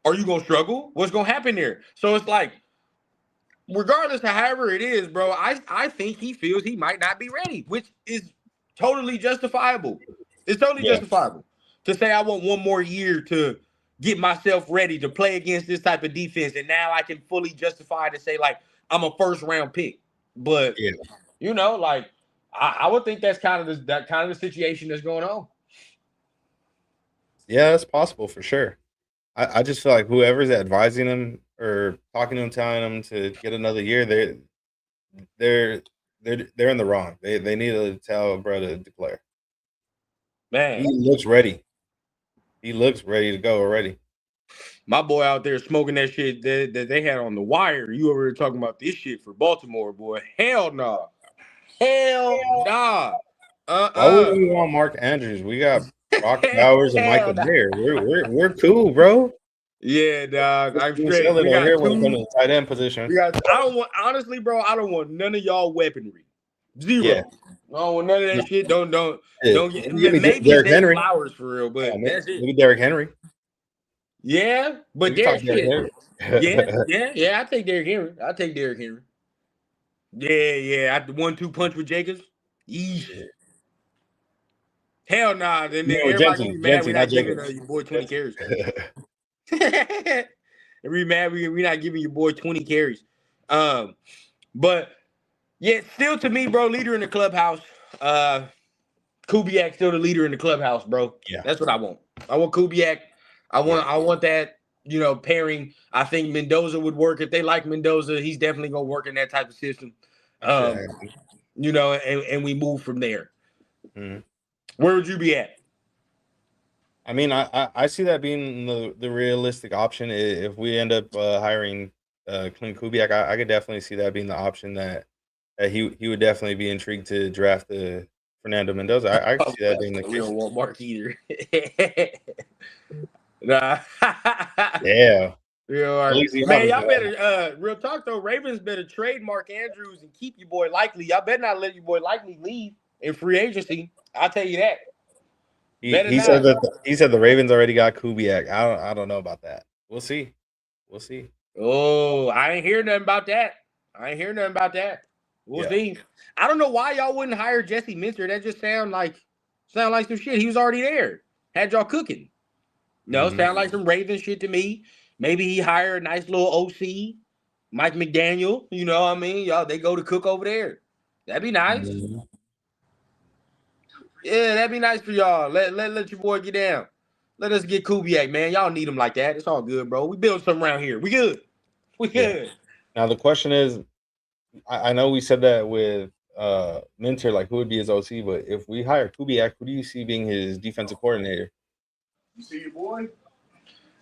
Speaker 1: Are you going to struggle? What's going to happen there? So it's like, regardless of however it is, bro, I think he feels he might not be ready, which is totally justifiable. It's totally justifiable to say I want 1 more year to get myself ready to play against this type of defense, and now I can fully justify to say, like, I'm a first-round pick. But, you know, like, I would think that's kind of the situation that's going on.
Speaker 3: Yeah, that's possible for sure. I just feel like whoever's advising him or talking to him, telling him to get another year, they're in the wrong. They need to tell bro to declare.
Speaker 1: Man,
Speaker 3: he looks ready. He looks ready to go already.
Speaker 1: My boy out there smoking that shit that they had on the wire. You over here talking about this shit for Baltimore, boy? Hell no. Nah. Hell nah.
Speaker 3: Why would we want Mark Andrews? We got Brock Bowers and Michael Mayer. We're cool, bro.
Speaker 1: Yeah, dog. I'm straight. We got
Speaker 3: two tight end position.
Speaker 1: Honestly, bro, I don't want none of y'all weaponry. Zero.
Speaker 3: Yeah.
Speaker 1: I don't want none of that shit. Don't get
Speaker 3: maybe Derrick Henry.
Speaker 1: Flowers for real, but that's it.
Speaker 3: Maybe Derrick Henry.
Speaker 1: Yeah, but Derrick Henry. Yeah. I take Derrick Henry. Yeah. I 1-2 punch with Jacobs. Eesh. Hell nah. Then everybody be mad we're not giving your boy 20 carries. We mad we're not giving your boy 20 carries. But yeah, still to me, bro, leader in the clubhouse. Kubiak still the leader in the clubhouse, bro.
Speaker 3: Yeah,
Speaker 1: that's what I want. I want Kubiak. I want that, you know, pairing. I think Mendoza would work if they like Mendoza. He's definitely gonna work in that type of system. You know, and we move from there.
Speaker 3: Mm-hmm.
Speaker 1: Where would you be at?
Speaker 3: I mean, I see that being the realistic option. If we end up hiring Clint Kubiak, I could definitely see that being the option that he would definitely be intrigued to draft the Fernando Mendoza. I could see that being the case.
Speaker 1: We don't want Mark either. Nah.
Speaker 3: Yeah.
Speaker 1: Man, y'all better real talk though. Ravens better trade Mark Andrews and keep your boy Likely. Y'all better not let your boy Likely leave in free agency. I'll tell you that.
Speaker 3: He said the Ravens already got Kubiak. I don't know about that. We'll see.
Speaker 1: Oh, I ain't hear nothing about that. We'll see. I don't know why y'all wouldn't hire Jesse Minter. That just sound like some shit. He was already there. Had y'all cooking. No, sound like some Ravens shit to me. Maybe he hired a nice little OC, Mike McDaniel. You know what I mean? Y'all, they go to cook over there. That'd be nice. Mm-hmm. Yeah, that'd be nice for y'all. Let your boy get down. Let us get Kubiak, man. Y'all need him like that. It's all good, bro. We build something around here. We good.
Speaker 3: Now the question is, I know we said that with Minter, like who would be his OC, but if we hire Kubiak, who do you see being his defensive coordinator?
Speaker 2: You see your boy?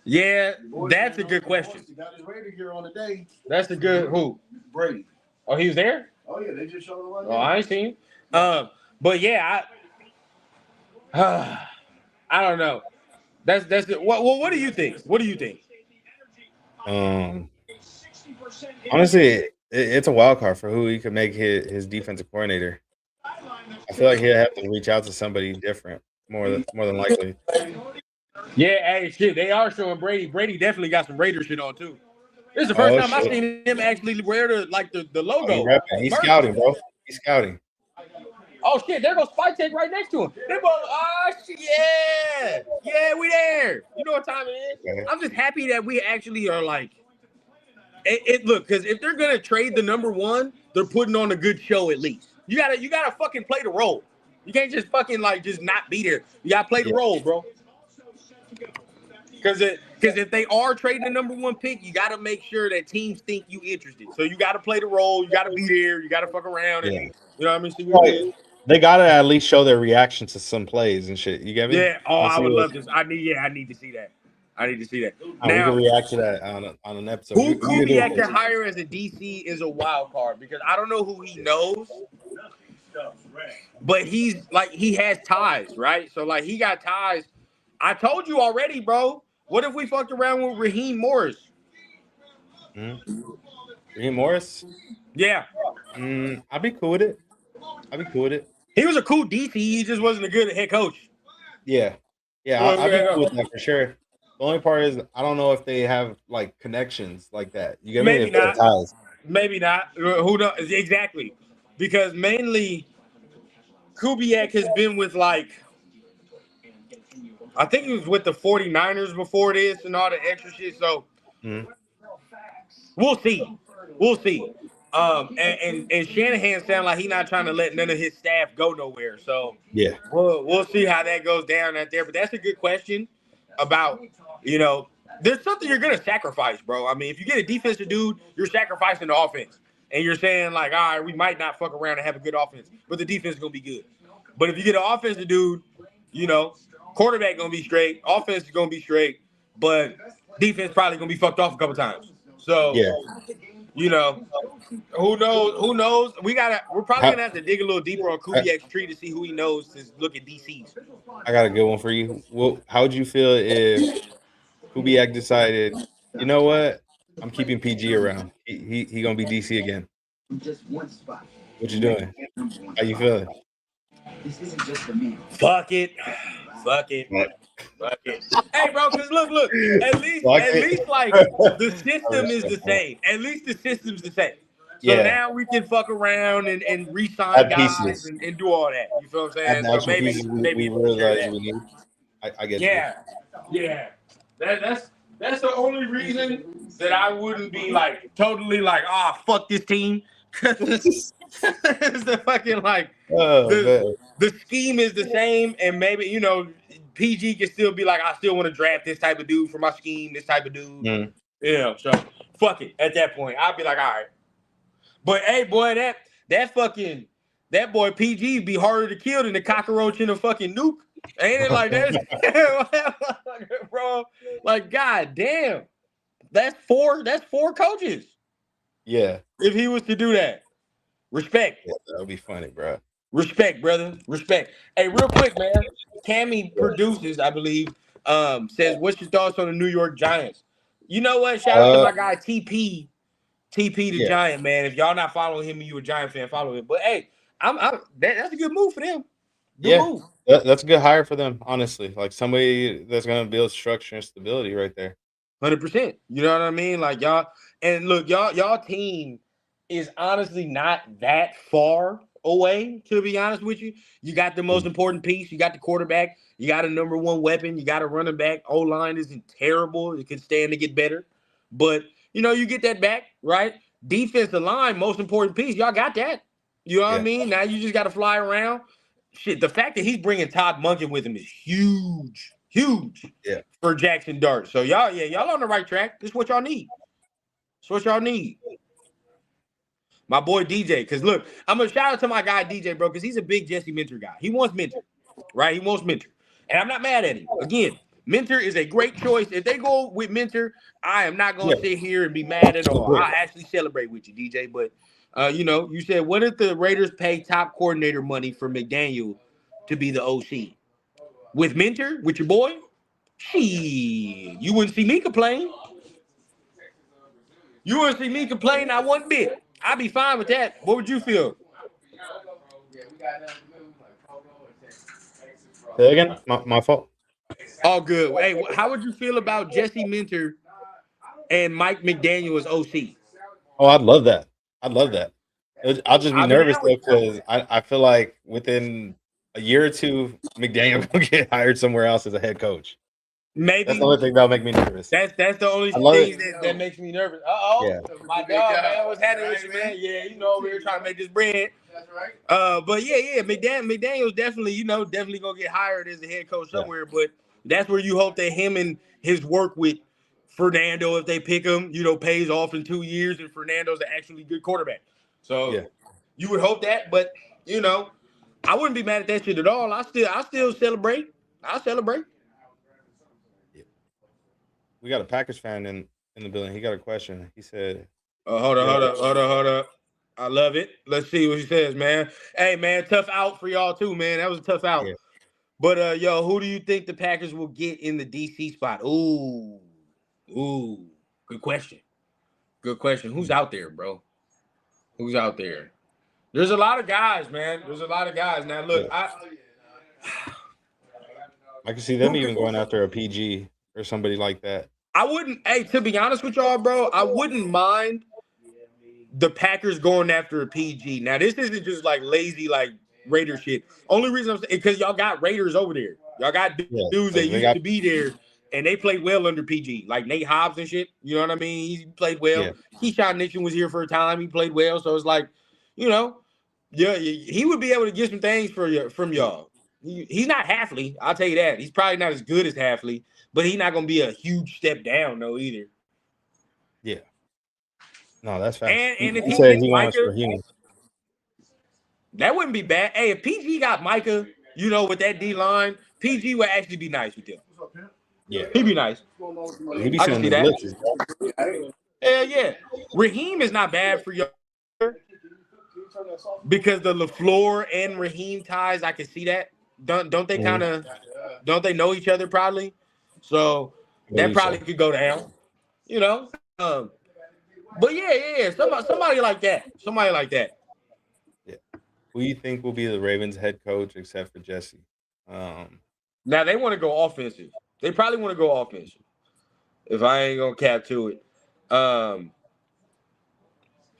Speaker 1: Yeah, that's a good question.
Speaker 2: He got his Raider gear on today.
Speaker 1: That's a good who?
Speaker 2: Brady.
Speaker 1: Oh, he was there?
Speaker 2: Oh yeah, they just showed him right
Speaker 1: now. Oh, I ain't seen. But yeah, I don't know. That's it. What do you think? What do you think?
Speaker 3: Honestly, it's a wild card for who he could make his defensive coordinator. I feel like he'll have to reach out to somebody different, more than likely.
Speaker 1: Yeah, hey, shit, they are showing Brady. Brady definitely got some Raider shit on too. This is the first time I've seen him actually wear the logo.
Speaker 3: He's scouting, bro. He's scouting.
Speaker 1: Oh shit, there goes Spy Tech right next to him. They both, shit, yeah, we there. You know what time it is? Okay. I'm just happy that we actually are like. Look, because if they're gonna trade the number one, they're putting on a good show at least. You gotta fucking play the role. You can't just fucking just not be there. You gotta play the role, bro. Because if they are trading the number one pick, you got to make sure that teams think you interested. So you got to play the role. You got to be there. You got to fuck around. And, you know what I mean? See what it is.
Speaker 3: They got to at least show their reaction to some plays and shit. You get me?
Speaker 1: Yeah. Oh, I would love this. I need to see that. I need to see that.
Speaker 3: Now, we can react to that on an episode.
Speaker 1: Who Kubiak to hire as a DC is a wild card because I don't know who he knows. But he has ties, right? So he got ties. I told you already, bro. What if we fucked around with Raheem Morris?
Speaker 3: Raheem Morris?
Speaker 1: Yeah.
Speaker 3: I'd be cool with it.
Speaker 1: He was a cool DC. He just wasn't a good head coach.
Speaker 3: Yeah. I'd be cool with that for sure. The only part is I don't know if they have connections like that. You get me?
Speaker 1: Maybe not. Ties. Maybe not. Who knows? Exactly. Because mainly Kubiak has been with I think he was with the 49ers before this and all the extra shit. So we'll see. And Shanahan sound like he's not trying to let none of his staff go nowhere. So
Speaker 3: yeah,
Speaker 1: we'll see how that goes down out there. But that's a good question about, there's something you're gonna sacrifice, bro. I mean, if you get a defensive dude, you're sacrificing the offense. And you're saying all right, we might not fuck around and have a good offense, but the defense is gonna be good. But if you get an offensive dude, quarterback gonna be straight, offense is gonna be straight, but defense probably gonna be fucked off a couple times. So who knows? We're probably gonna have to dig a little deeper on Kubiak's tree to see who he knows to look at DCs.
Speaker 3: I got a good one for you. Well, how would you feel if Kubiak decided, you know what? I'm keeping PG around. He gonna be DC again. What you doing? How you feeling?
Speaker 1: This isn't just for me. Fuck it. Hey, bro, because look. At least the system is the same. At least the system's the same. So now we can fuck around and re-sign guys and do all that. You feel what I'm saying? So maybe
Speaker 3: we realize we need. I get
Speaker 1: you. Yeah. That's the only reason that I wouldn't be totally fuck this team. It's the fucking the scheme is the same, and maybe PG can still be I still want to draft this type of dude for my scheme, this type of dude. So fuck it. At that point, I'll be all right. But hey, boy, that boy PG be harder to kill than the cockroach in a fucking nuke. Ain't it like that, bro? God damn, that's four coaches.
Speaker 3: Yeah.
Speaker 1: If he was to do that, respect.
Speaker 3: Yeah, that would be funny, bro.
Speaker 1: Respect, brother. Respect. Hey, real quick, man. Cammy Produces, I believe, says, "What's your thoughts on the New York Giants?" You know what? Shout out to my guy TP the Giant, man. If y'all not following him and you a Giant fan, follow him. But hey, that's a good move for them. Good move.
Speaker 3: That's a good hire for them, honestly. Somebody that's gonna build structure and stability right there.
Speaker 1: 100%. You know what I mean? Y'all, and look, y'all team is honestly not that far away, to be honest with you. You got the most important piece. You got the quarterback. You got a number one weapon. You got a running back. O-line isn't terrible. It can stand to get better. But, you get that back, right? Defensive line, most important piece. Y'all got that. You know what I mean? Now you just got to fly around. Shit, the fact that he's bringing Todd Monken with him is huge for Jackson Dart. So y'all on the right track. This is what y'all need. My boy DJ. Because look, I'm gonna shout out to my guy DJ, bro, because he's a big Jesse Minter guy. He wants Minter, right? He wants Minter. And I'm not mad at him. Again, Minter is a great choice. If they go with Minter, I am not gonna sit here and be mad at all. I actually celebrate with you, DJ. But you said, what if the Raiders pay top coordinator money for McDaniel to be the OC? With Minter, with your boy? You wouldn't see me complain. You wouldn't see me complain not one bit. I'd be fine with that. What would you feel?
Speaker 3: Say again? My fault.
Speaker 1: All good. Hey, how would you feel about Jesse Minter and Mike McDaniel as OC?
Speaker 3: Oh, I'd love that. I'll just be nervous though, because I feel like within a year or two, McDaniel will get hired somewhere else as a head coach.
Speaker 1: Maybe
Speaker 3: that's the only thing that'll make me nervous.
Speaker 1: That's the only thing that makes me nervous. My dog, man, what's happening with you, man? Yeah, we're trying to make this bread. That's right. But yeah, McDaniel's definitely, definitely gonna get hired as a head coach somewhere. Yeah. But that's where you hope that him and his work with Fernando, if they pick him, pays off in 2 years, and Fernando's an actually good quarterback. So you would hope that, but I wouldn't be mad at that shit at all. I still celebrate. I celebrate.
Speaker 3: We got a Packers fan in the building. He got a question. He said,
Speaker 1: hold up. I love it. Let's see what he says, man. Hey, man, tough out for y'all too, man. That was a tough out. Yeah. But, who do you think the Packers will get in the DC spot? Ooh. Good question. Who's out there, bro? Who's out there? There's a lot of guys, man. Now, look, I
Speaker 3: can see them even going after a PG or somebody like that.
Speaker 1: I wouldn't. Hey, to be honest with y'all, bro, I wouldn't mind the Packers going after a PG. Now, this isn't just like lazy, like Raider shit. Only reason I'm saying, because y'all got Raiders over there. Y'all got dudes that used to be there, and they played well under PG, like Nate Hobbs and shit. You know what I mean? He played well. Yeah. Keyshawn Nixon was here for a time. He played well. So it's like, he would be able to get some things from y'all. He's not Halfley. I'll tell you that. He's probably not as good as Halfley, but he's not going to be a huge step down, though, either.
Speaker 3: Yeah. No, that's fast.
Speaker 1: And if he said he wants Raheem, that wouldn't be bad. Hey, if PG got Micah, with that D line, PG would actually be nice with them.
Speaker 3: Yeah,
Speaker 1: he'd be nice.
Speaker 3: He'd be sending the
Speaker 1: blitzes. Hell yeah. Raheem is not bad for y'all because the LaFleur and Raheem ties. I can see that. Don't they don't they know each other probably? So that probably could go down. But yeah. Somebody like that.
Speaker 3: Yeah. Who do you think will be the Ravens head coach except for Jesse?
Speaker 1: Now they want to go offensive. They probably want to go offensive. If I ain't gonna cap to it.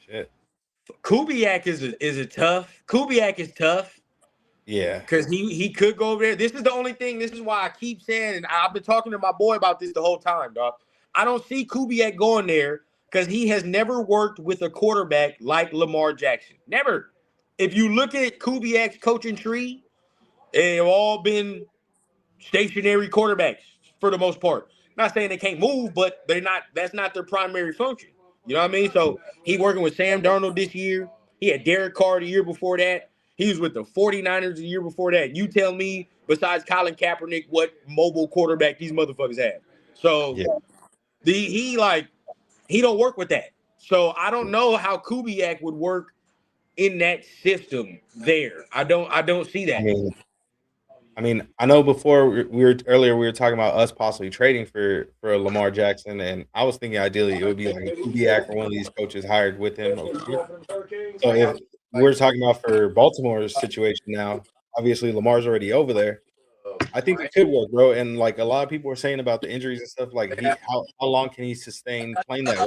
Speaker 3: Shit.
Speaker 1: Kubiak is tough. Kubiak is tough.
Speaker 3: Yeah.
Speaker 1: Because he could go over there. This is the only thing. This is why I keep saying, and I've been talking to my boy about this the whole time, dog. I don't see Kubiak going there because he has never worked with a quarterback like Lamar Jackson. Never. If you look at Kubiak's coaching tree, they've all been stationary quarterbacks for the most part. Not saying they can't move, but that's not their primary function. You know what I mean? So he working with Sam Darnold this year. He had Derek Carr the year before that. He was with the 49ers the year before that. You tell me, besides Colin Kaepernick, what mobile quarterback these motherfuckers have. So he don't work with that. So I don't know how Kubiak would work in that system there. I don't see that.
Speaker 3: I mean, I know before we were talking about us possibly trading for Lamar Jackson, and I was thinking ideally it would be like Kubiak or one of these coaches hired with him. So if we're talking about for Baltimore's situation now, obviously Lamar's already over there. I think it could work, bro. And like a lot of people were saying about the injuries and stuff, like how long can he sustain playing that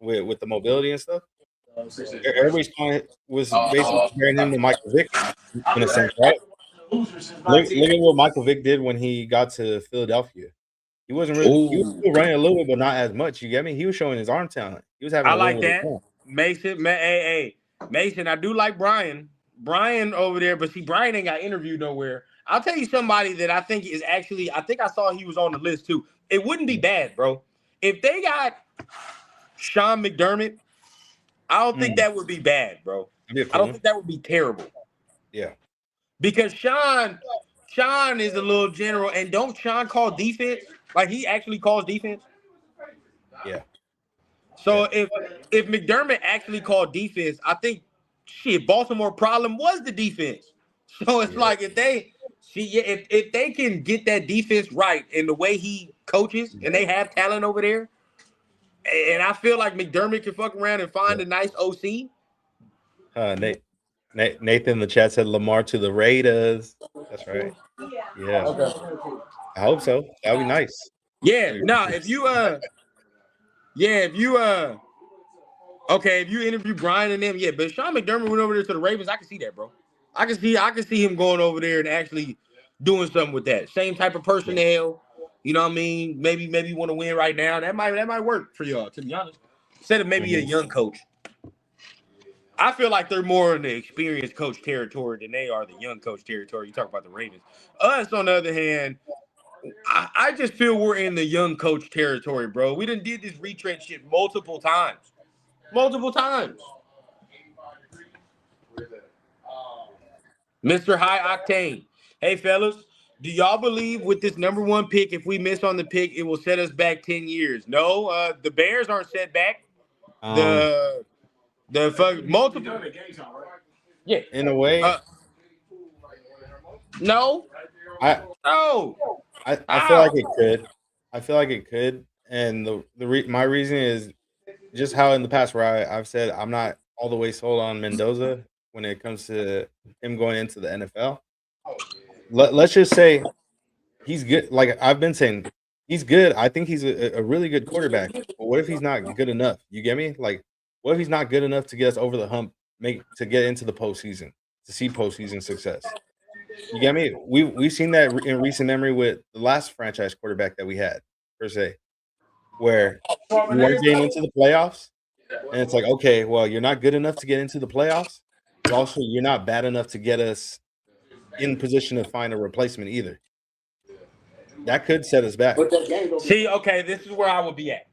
Speaker 3: way with the mobility and stuff? Everybody's was basically comparing him to Michael Vick in a sense, right? Look at what Michael Vick did when he got to Philadelphia. He wasn't really he was still running a little bit, but not as much. You get me? He was showing his arm talent. He was having.
Speaker 1: I like that. Mason. I do like Brian over there, but see, Brian ain't got interviewed nowhere. I'll tell you somebody that I think is actually. I think I saw he was on the list too. It wouldn't be bad, bro, if they got Sean McDermott. I don't think that would be bad, bro. I don't think that would be terrible.
Speaker 3: Yeah.
Speaker 1: Because Sean is a little general, and don't Sean call defense? Like he actually calls defense.
Speaker 3: Yeah.
Speaker 1: So if McDermott actually called defense, I think Baltimore problem was the defense. So it's like if they can get that defense right in the way he coaches, and they have talent over there, and I feel like McDermott can fuck around and find a nice OC.
Speaker 3: Nathan in the chat said Lamar to the Raiders. That's right. Yeah. Okay. I hope so. That would be nice.
Speaker 1: Yeah. No, if you interview Brian and them, but if Sean McDermott went over there to the Ravens, I can see that, bro. I can see him going over there and actually doing something with that. Same type of personnel. You know what I mean? Maybe want to win right now. That might work for y'all, to be honest. Instead of maybe a young coach. I feel like they're more in the experienced coach territory than they are the young coach territory. You talk about the Ravens. Us, on the other hand, I just feel we're in the young coach territory, bro. We done did this retrench shit multiple times. Mr. High Octane. Hey, fellas, do y'all believe with this number 1 pick, if we miss on the pick, it will set us back 10 years? No, the Bears aren't set back. Multiple. Yeah.
Speaker 3: In a way.
Speaker 1: No.
Speaker 3: I feel like it could. I feel like it could. And my reason is just how in the past where I've said I'm not all the way sold on Mendoza when it comes to him going into the NFL. Let's just say he's good. Like I've been saying, he's good. I think he's a really good quarterback. But what if he's not good enough? You get me? Like, what if he's not good enough to get us over the hump, to get into the postseason, to see postseason success? You get me? We've seen that in recent memory with the last franchise quarterback that we had, per se, where we weren't getting into the playoffs, and it's like, okay, well, you're not good enough to get into the playoffs, but also you're not bad enough to get us in position to find a replacement either. That could set us back.
Speaker 1: See, okay, this is where I would be at.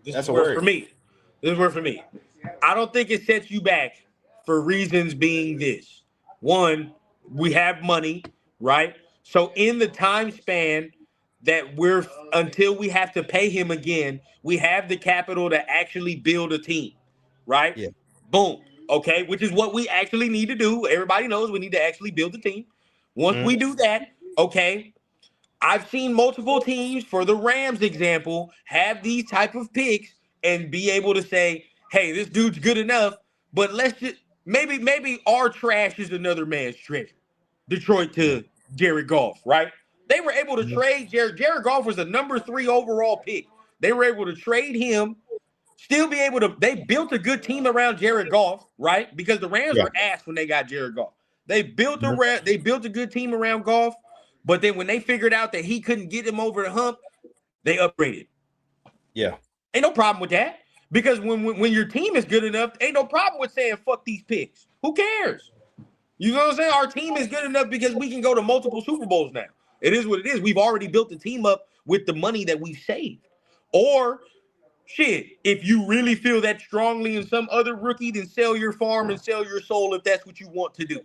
Speaker 1: This is where for me. I don't think it sets you back for reasons being this. One, we have money, right? So in the time span that until we have to pay him again, we have the capital to actually build a team, right?
Speaker 3: Yeah.
Speaker 1: Boom. Okay, which is what we actually need to do. Everybody knows we need to actually build a team. Once we do that, okay, I've seen multiple teams, for the Rams example, have these type of picks and be able to say, hey, this dude's good enough, but let's just maybe our trash is another man's treasure. Detroit to Jared Goff, right? They were able to trade Jared Goff was a number 3 overall pick. They were able to trade him, still be able to. They built a good team around Jared Goff, right? Because the Rams were ass when they got Jared Goff. They built a good team around Goff, but then when they figured out that he couldn't get him over the hump, they upgraded.
Speaker 3: Yeah,
Speaker 1: ain't no problem with that, because when your team is good enough, ain't no problem with saying fuck these picks. Who cares? You know what I'm saying? Our team is good enough because we can go to multiple Super Bowls now. It is what it is. We've already built the team up with the money that we've saved. Or, shit, if you really feel that strongly in some other rookie, then sell your farm and sell your soul if that's what you want to do.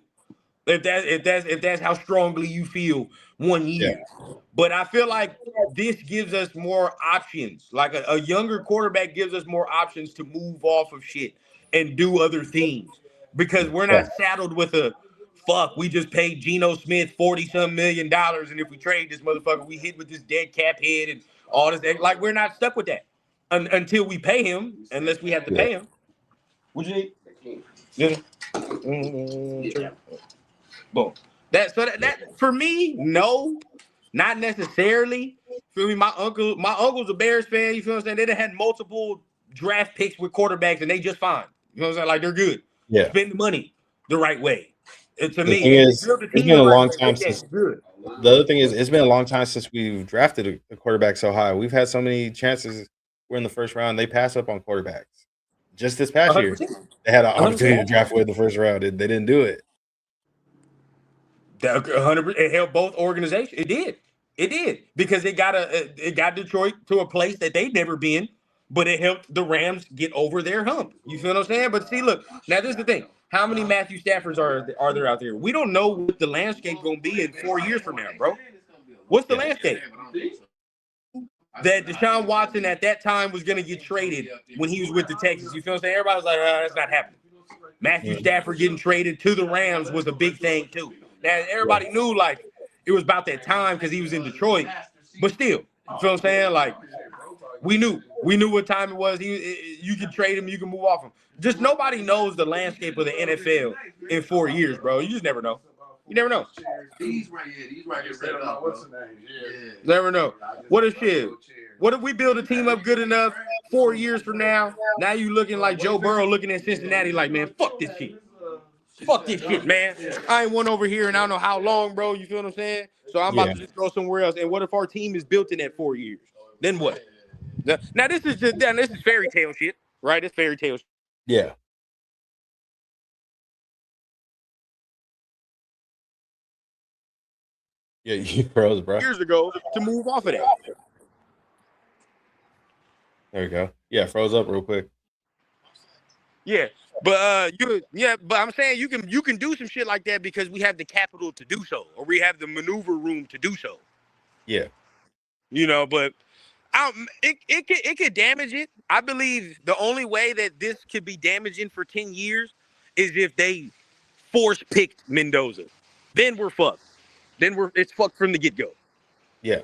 Speaker 1: If that's how strongly you feel 1 year. Yeah. But I feel like this gives us more options. Like a younger quarterback gives us more options to move off of shit and do other things. Because we're not saddled with we just paid Geno Smith $40-some million, and if we trade this motherfucker, we hit with this dead cap head and all this. Like, we're not stuck with that until we pay him, unless we have to pay him. What you need? Yeah. Boom. That for me, no, not necessarily. Feel me? My uncle's a Bears fan. You feel what I'm saying? They done had multiple draft picks with quarterbacks, and they just fine. You know what I'm saying? Like, they're good.
Speaker 3: Yeah.
Speaker 1: Spend the money the right way. And to
Speaker 3: the
Speaker 1: me,
Speaker 3: thing is, it's been a long time since. The other thing is, it's been a long time since we've drafted a quarterback so high. We've had so many chances. We're in the first round. They pass up on quarterbacks. Just this past 100%. Year, they had an opportunity to draft in the first round. They didn't do it.
Speaker 1: 100%. It helped both organizations. It did because it got Detroit to a place that they'd never been but it helped the Rams get over their hump. You feel what I'm saying? But see, look, now this is the thing. How many Matthew Staffords are there out there? We don't know what the landscape going to be in 4 years from now, bro. What's the landscape? That Deshaun Watson at that time was going to get traded when he was with the Texans. You feel what I'm saying? Everybody was like, that's not happening. Matthew Stafford getting traded to the Rams was a big thing, too. Now, everybody knew, like, it was about that time because he was in Detroit. But still, you feel what I'm saying? Like, we knew what time it was. You can trade him, you can move off him. Just nobody knows the landscape of the NFL in 4 years, bro. You just never know. You never know.
Speaker 2: He's right here set up. What's the name? Yeah.
Speaker 1: Never know. What if shit? What if we build a team up good enough 4 years from now? Now you looking like Joe Burrow looking at Cincinnati like, man, fuck this shit. Fuck this shit, man. I ain't won over here and I don't know how long, bro. You feel what I'm saying? So I'm about to just go somewhere else. And what if our team is built in that 4 years? Then what? Now this is fairy tale shit, right? It's fairy tale shit.
Speaker 3: Yeah. Yeah, you froze, bro.
Speaker 1: Years ago to move off of that.
Speaker 3: There you go. Yeah, froze up real quick.
Speaker 1: Yeah, but but I'm saying you can do some shit like that because we have the capital to do so, or we have the maneuver room to do so.
Speaker 3: Yeah.
Speaker 1: You know, but it could damage it. I believe the only way that this could be damaging for 10 years is if they force picked Mendoza. Then we're fucked. Then it's fucked from the get-go.
Speaker 3: Yeah.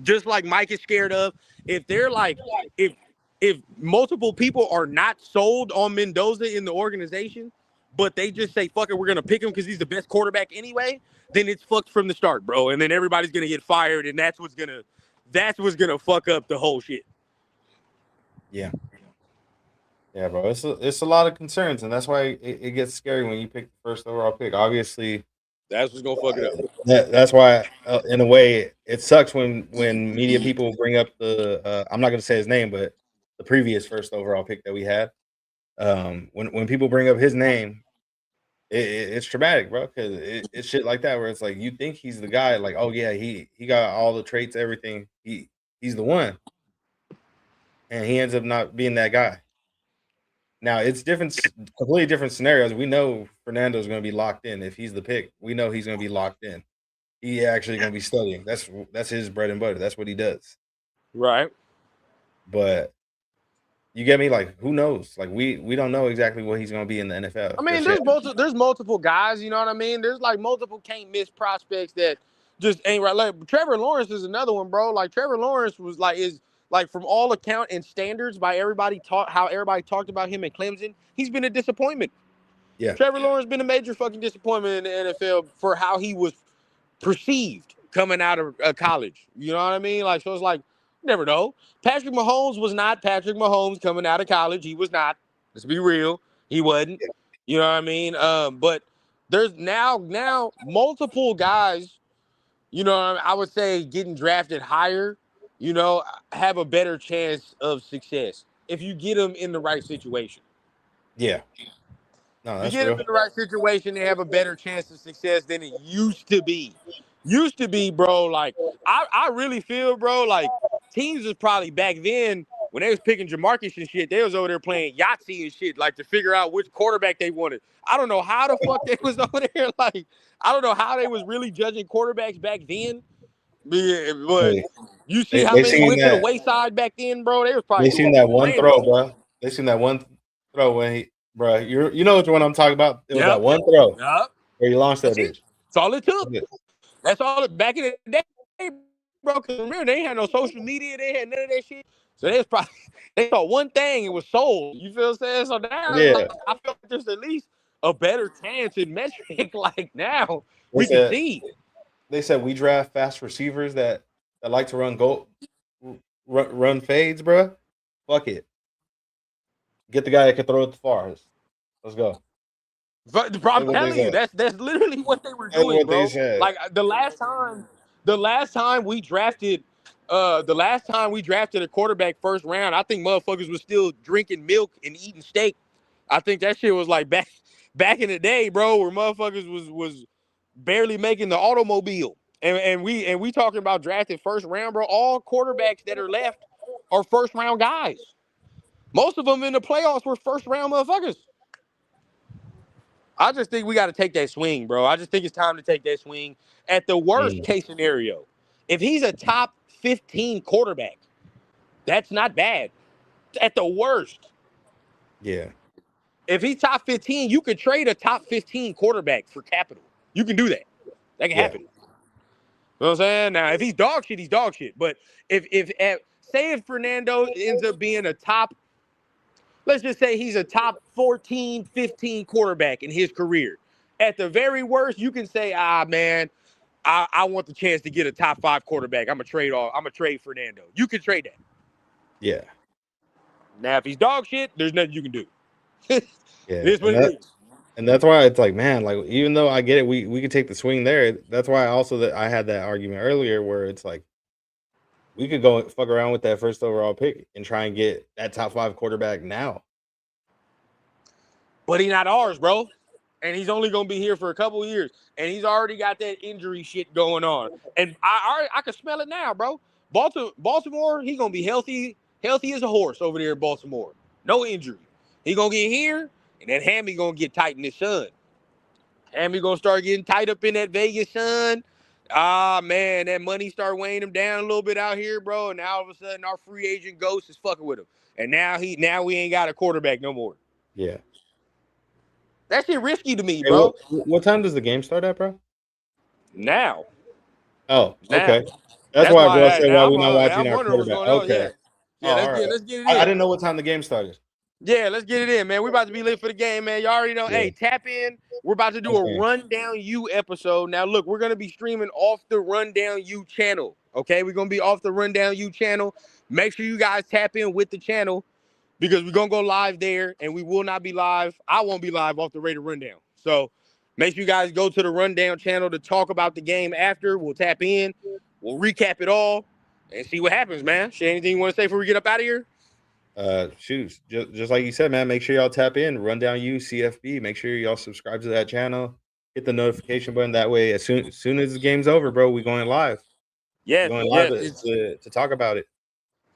Speaker 1: Just like Mike is scared of, if they're like, if multiple people are not sold on Mendoza in the organization, but they just say, fuck it, we're going to pick him because he's the best quarterback anyway, then it's fucked from the start, bro. And then everybody's going to get fired, and that's what's going to fuck up the whole shit.
Speaker 3: Yeah. Yeah, bro. It's a lot of concerns, and that's why it gets scary when you pick the first overall pick. Obviously,
Speaker 1: that's what's gonna fuck it up.
Speaker 3: That's why, in a way, it sucks when media people bring up the. I'm not gonna say his name, but the previous first overall pick that we had. When people bring up his name, it's traumatic, bro. Because it's shit like that where it's like you think he's the guy, like, oh yeah, he got all the traits, everything. He's the one, and he ends up not being that guy. Now it's completely different scenarios. We know Fernando's going to be locked in. If he's the pick, we know he's going to be locked in. He actually going to be studying. That's his bread and butter. That's what he does.
Speaker 1: Right.
Speaker 3: But you get me? Like, who knows? Like, we don't know exactly what he's going to be in the NFL.
Speaker 1: I mean, there's multiple guys. You know what I mean? There's like multiple can't miss prospects that just ain't right. Like Trevor Lawrence is another one, bro. Like Trevor Lawrence was like from all account and standards by everybody how everybody talked about him at Clemson, he's been a disappointment.
Speaker 3: Yeah.
Speaker 1: Trevor Lawrence been a major fucking disappointment in the NFL for how he was perceived coming out of college. You know what I mean? Like, so it's like, never know. Patrick Mahomes was not Patrick Mahomes coming out of college. He was not. Let's be real. He wasn't. You know what I mean? But there's now multiple guys, you know, I would say getting drafted higher, you know, have a better chance of success if you get them in the right situation.
Speaker 3: Yeah. No, that's
Speaker 1: you get
Speaker 3: real.
Speaker 1: them in the right situation, they have a better chance of success than it used to be. Used to be, bro, like, I really feel, bro, like, teams was probably back then, when they was picking Jamarcus and shit, they was over there playing Yahtzee and shit, like, to figure out which quarterback they wanted. I don't know how the fuck they was over there, like, I don't know how they was really judging quarterbacks back then. But you see how many went to the wayside back then, bro? They was probably
Speaker 3: seen that one throw, bro. They seen that one throw when he, bro. You know which one I'm talking about? It was that one throw where he launched that bitch.
Speaker 1: That's all it took. That's all. Back in the day, bro. Because remember, they ain't had no social media. They had none of that shit. So they saw one thing. It was sold. You feel what I'm saying? So now, like, I feel like there's at least a better chance in metric. Like now, we can see.
Speaker 3: They said we draft fast receivers that like to run fades, bro. Fuck it. Get the guy that can throw it the farthest. Let's go.
Speaker 1: But I'm telling you, that's literally what they were doing, bro. Like the last time we drafted a quarterback first round, I think motherfuckers was still drinking milk and eating steak. I think that shit was like back in the day, bro, where motherfuckers was barely making the automobile. And we talking about drafting first round, bro. All quarterbacks that are left are first-round guys. Most of them in the playoffs were first-round motherfuckers. I just think we got to take that swing, bro. I just think it's time to take that swing. At the worst case scenario, if he's a top 15 quarterback, that's not bad. At the worst.
Speaker 3: Yeah.
Speaker 1: If he's top 15, you could trade a top 15 quarterback for capital. You can do that. That can happen. You know what I'm saying? Now, if he's dog shit, he's dog shit. But say if Fernando ends up being a top, let's just say he's a top 14, 15 quarterback in his career. At the very worst, you can say, man, I want the chance to get a top 5 quarterback. I'm gonna trade Fernando. You can trade that.
Speaker 3: Yeah.
Speaker 1: Now, if he's dog shit, there's nothing you can do.
Speaker 3: Yeah.
Speaker 1: It is what it is.
Speaker 3: And that's why it's like, man, like, even though I get it, we could take the swing there. That's why I had that argument earlier where it's like, we could go fuck around with that first overall pick and try and get that top 5 quarterback now.
Speaker 1: But he's not ours, bro. And he's only going to be here for a couple of years. And he's already got that injury shit going on. And I can smell it now, bro. Baltimore, he's going to be healthy as a horse over there in Baltimore. No injury. He going to get here, and then Hammy going to get tight in his son. Hammy going to start getting tight up in that Vegas sun. Man, that money start weighing him down a little bit out here, bro. And now all of a sudden, our free agent ghost is fucking with him. And now we ain't got a quarterback no more.
Speaker 3: Yeah.
Speaker 1: That shit risky to me, bro.
Speaker 3: What time does the game start at, bro?
Speaker 1: Now.
Speaker 3: Oh, okay. That's why, bro. I said why we're not watching our quarterback. Okay.
Speaker 1: Yeah, let's get it in.
Speaker 3: I didn't know what time the game started.
Speaker 1: Yeah, let's get it in, man. We're about to be lit for the game, man. You already know. Yeah. Hey, tap in. We're about to do a Rundown U episode. Now, look, we're going to be streaming off the Rundown U channel, okay? We're going to be off the Rundown U channel. Make sure you guys tap in with the channel because we're going to go live there, and we will not be live. I won't be live off the Raider Rundown. So make sure you guys go to the Rundown channel to talk about the game after. We'll tap in. We'll recap it all and see what happens, man. Shit, anything you want to say before we get up out of here?
Speaker 3: Shoot, just like you said, man, make sure y'all tap in, Rundown U CFB. Make sure y'all subscribe to that channel, hit the notification button. That way, as soon as the game's over, bro, we going live.
Speaker 1: Yes,
Speaker 3: going live to talk about it.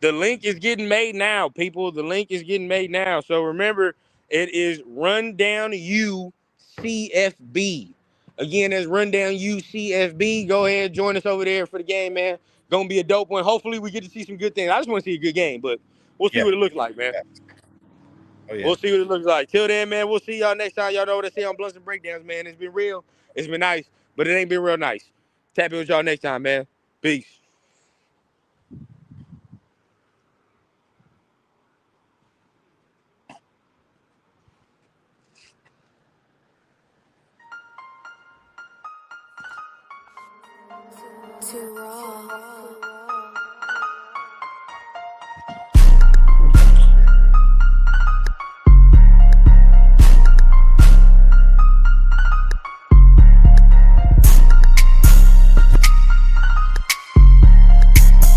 Speaker 1: The link is getting made now, people. The link is getting made now. So remember, it is Rundown U CFB. Again, that's Rundown U CFB. Go ahead, join us over there for the game, man. Gonna be a dope one. Hopefully, we get to see some good things. I just want to see a good game, but we'll see what it looks like, man. Oh, yeah. We'll see what it looks like. Till then, man, we'll see y'all next time. Y'all know what I say on Blunts and Breakdowns, man. It's been real. It's been nice, but it ain't been real nice. Tap in with y'all next time, man. Peace.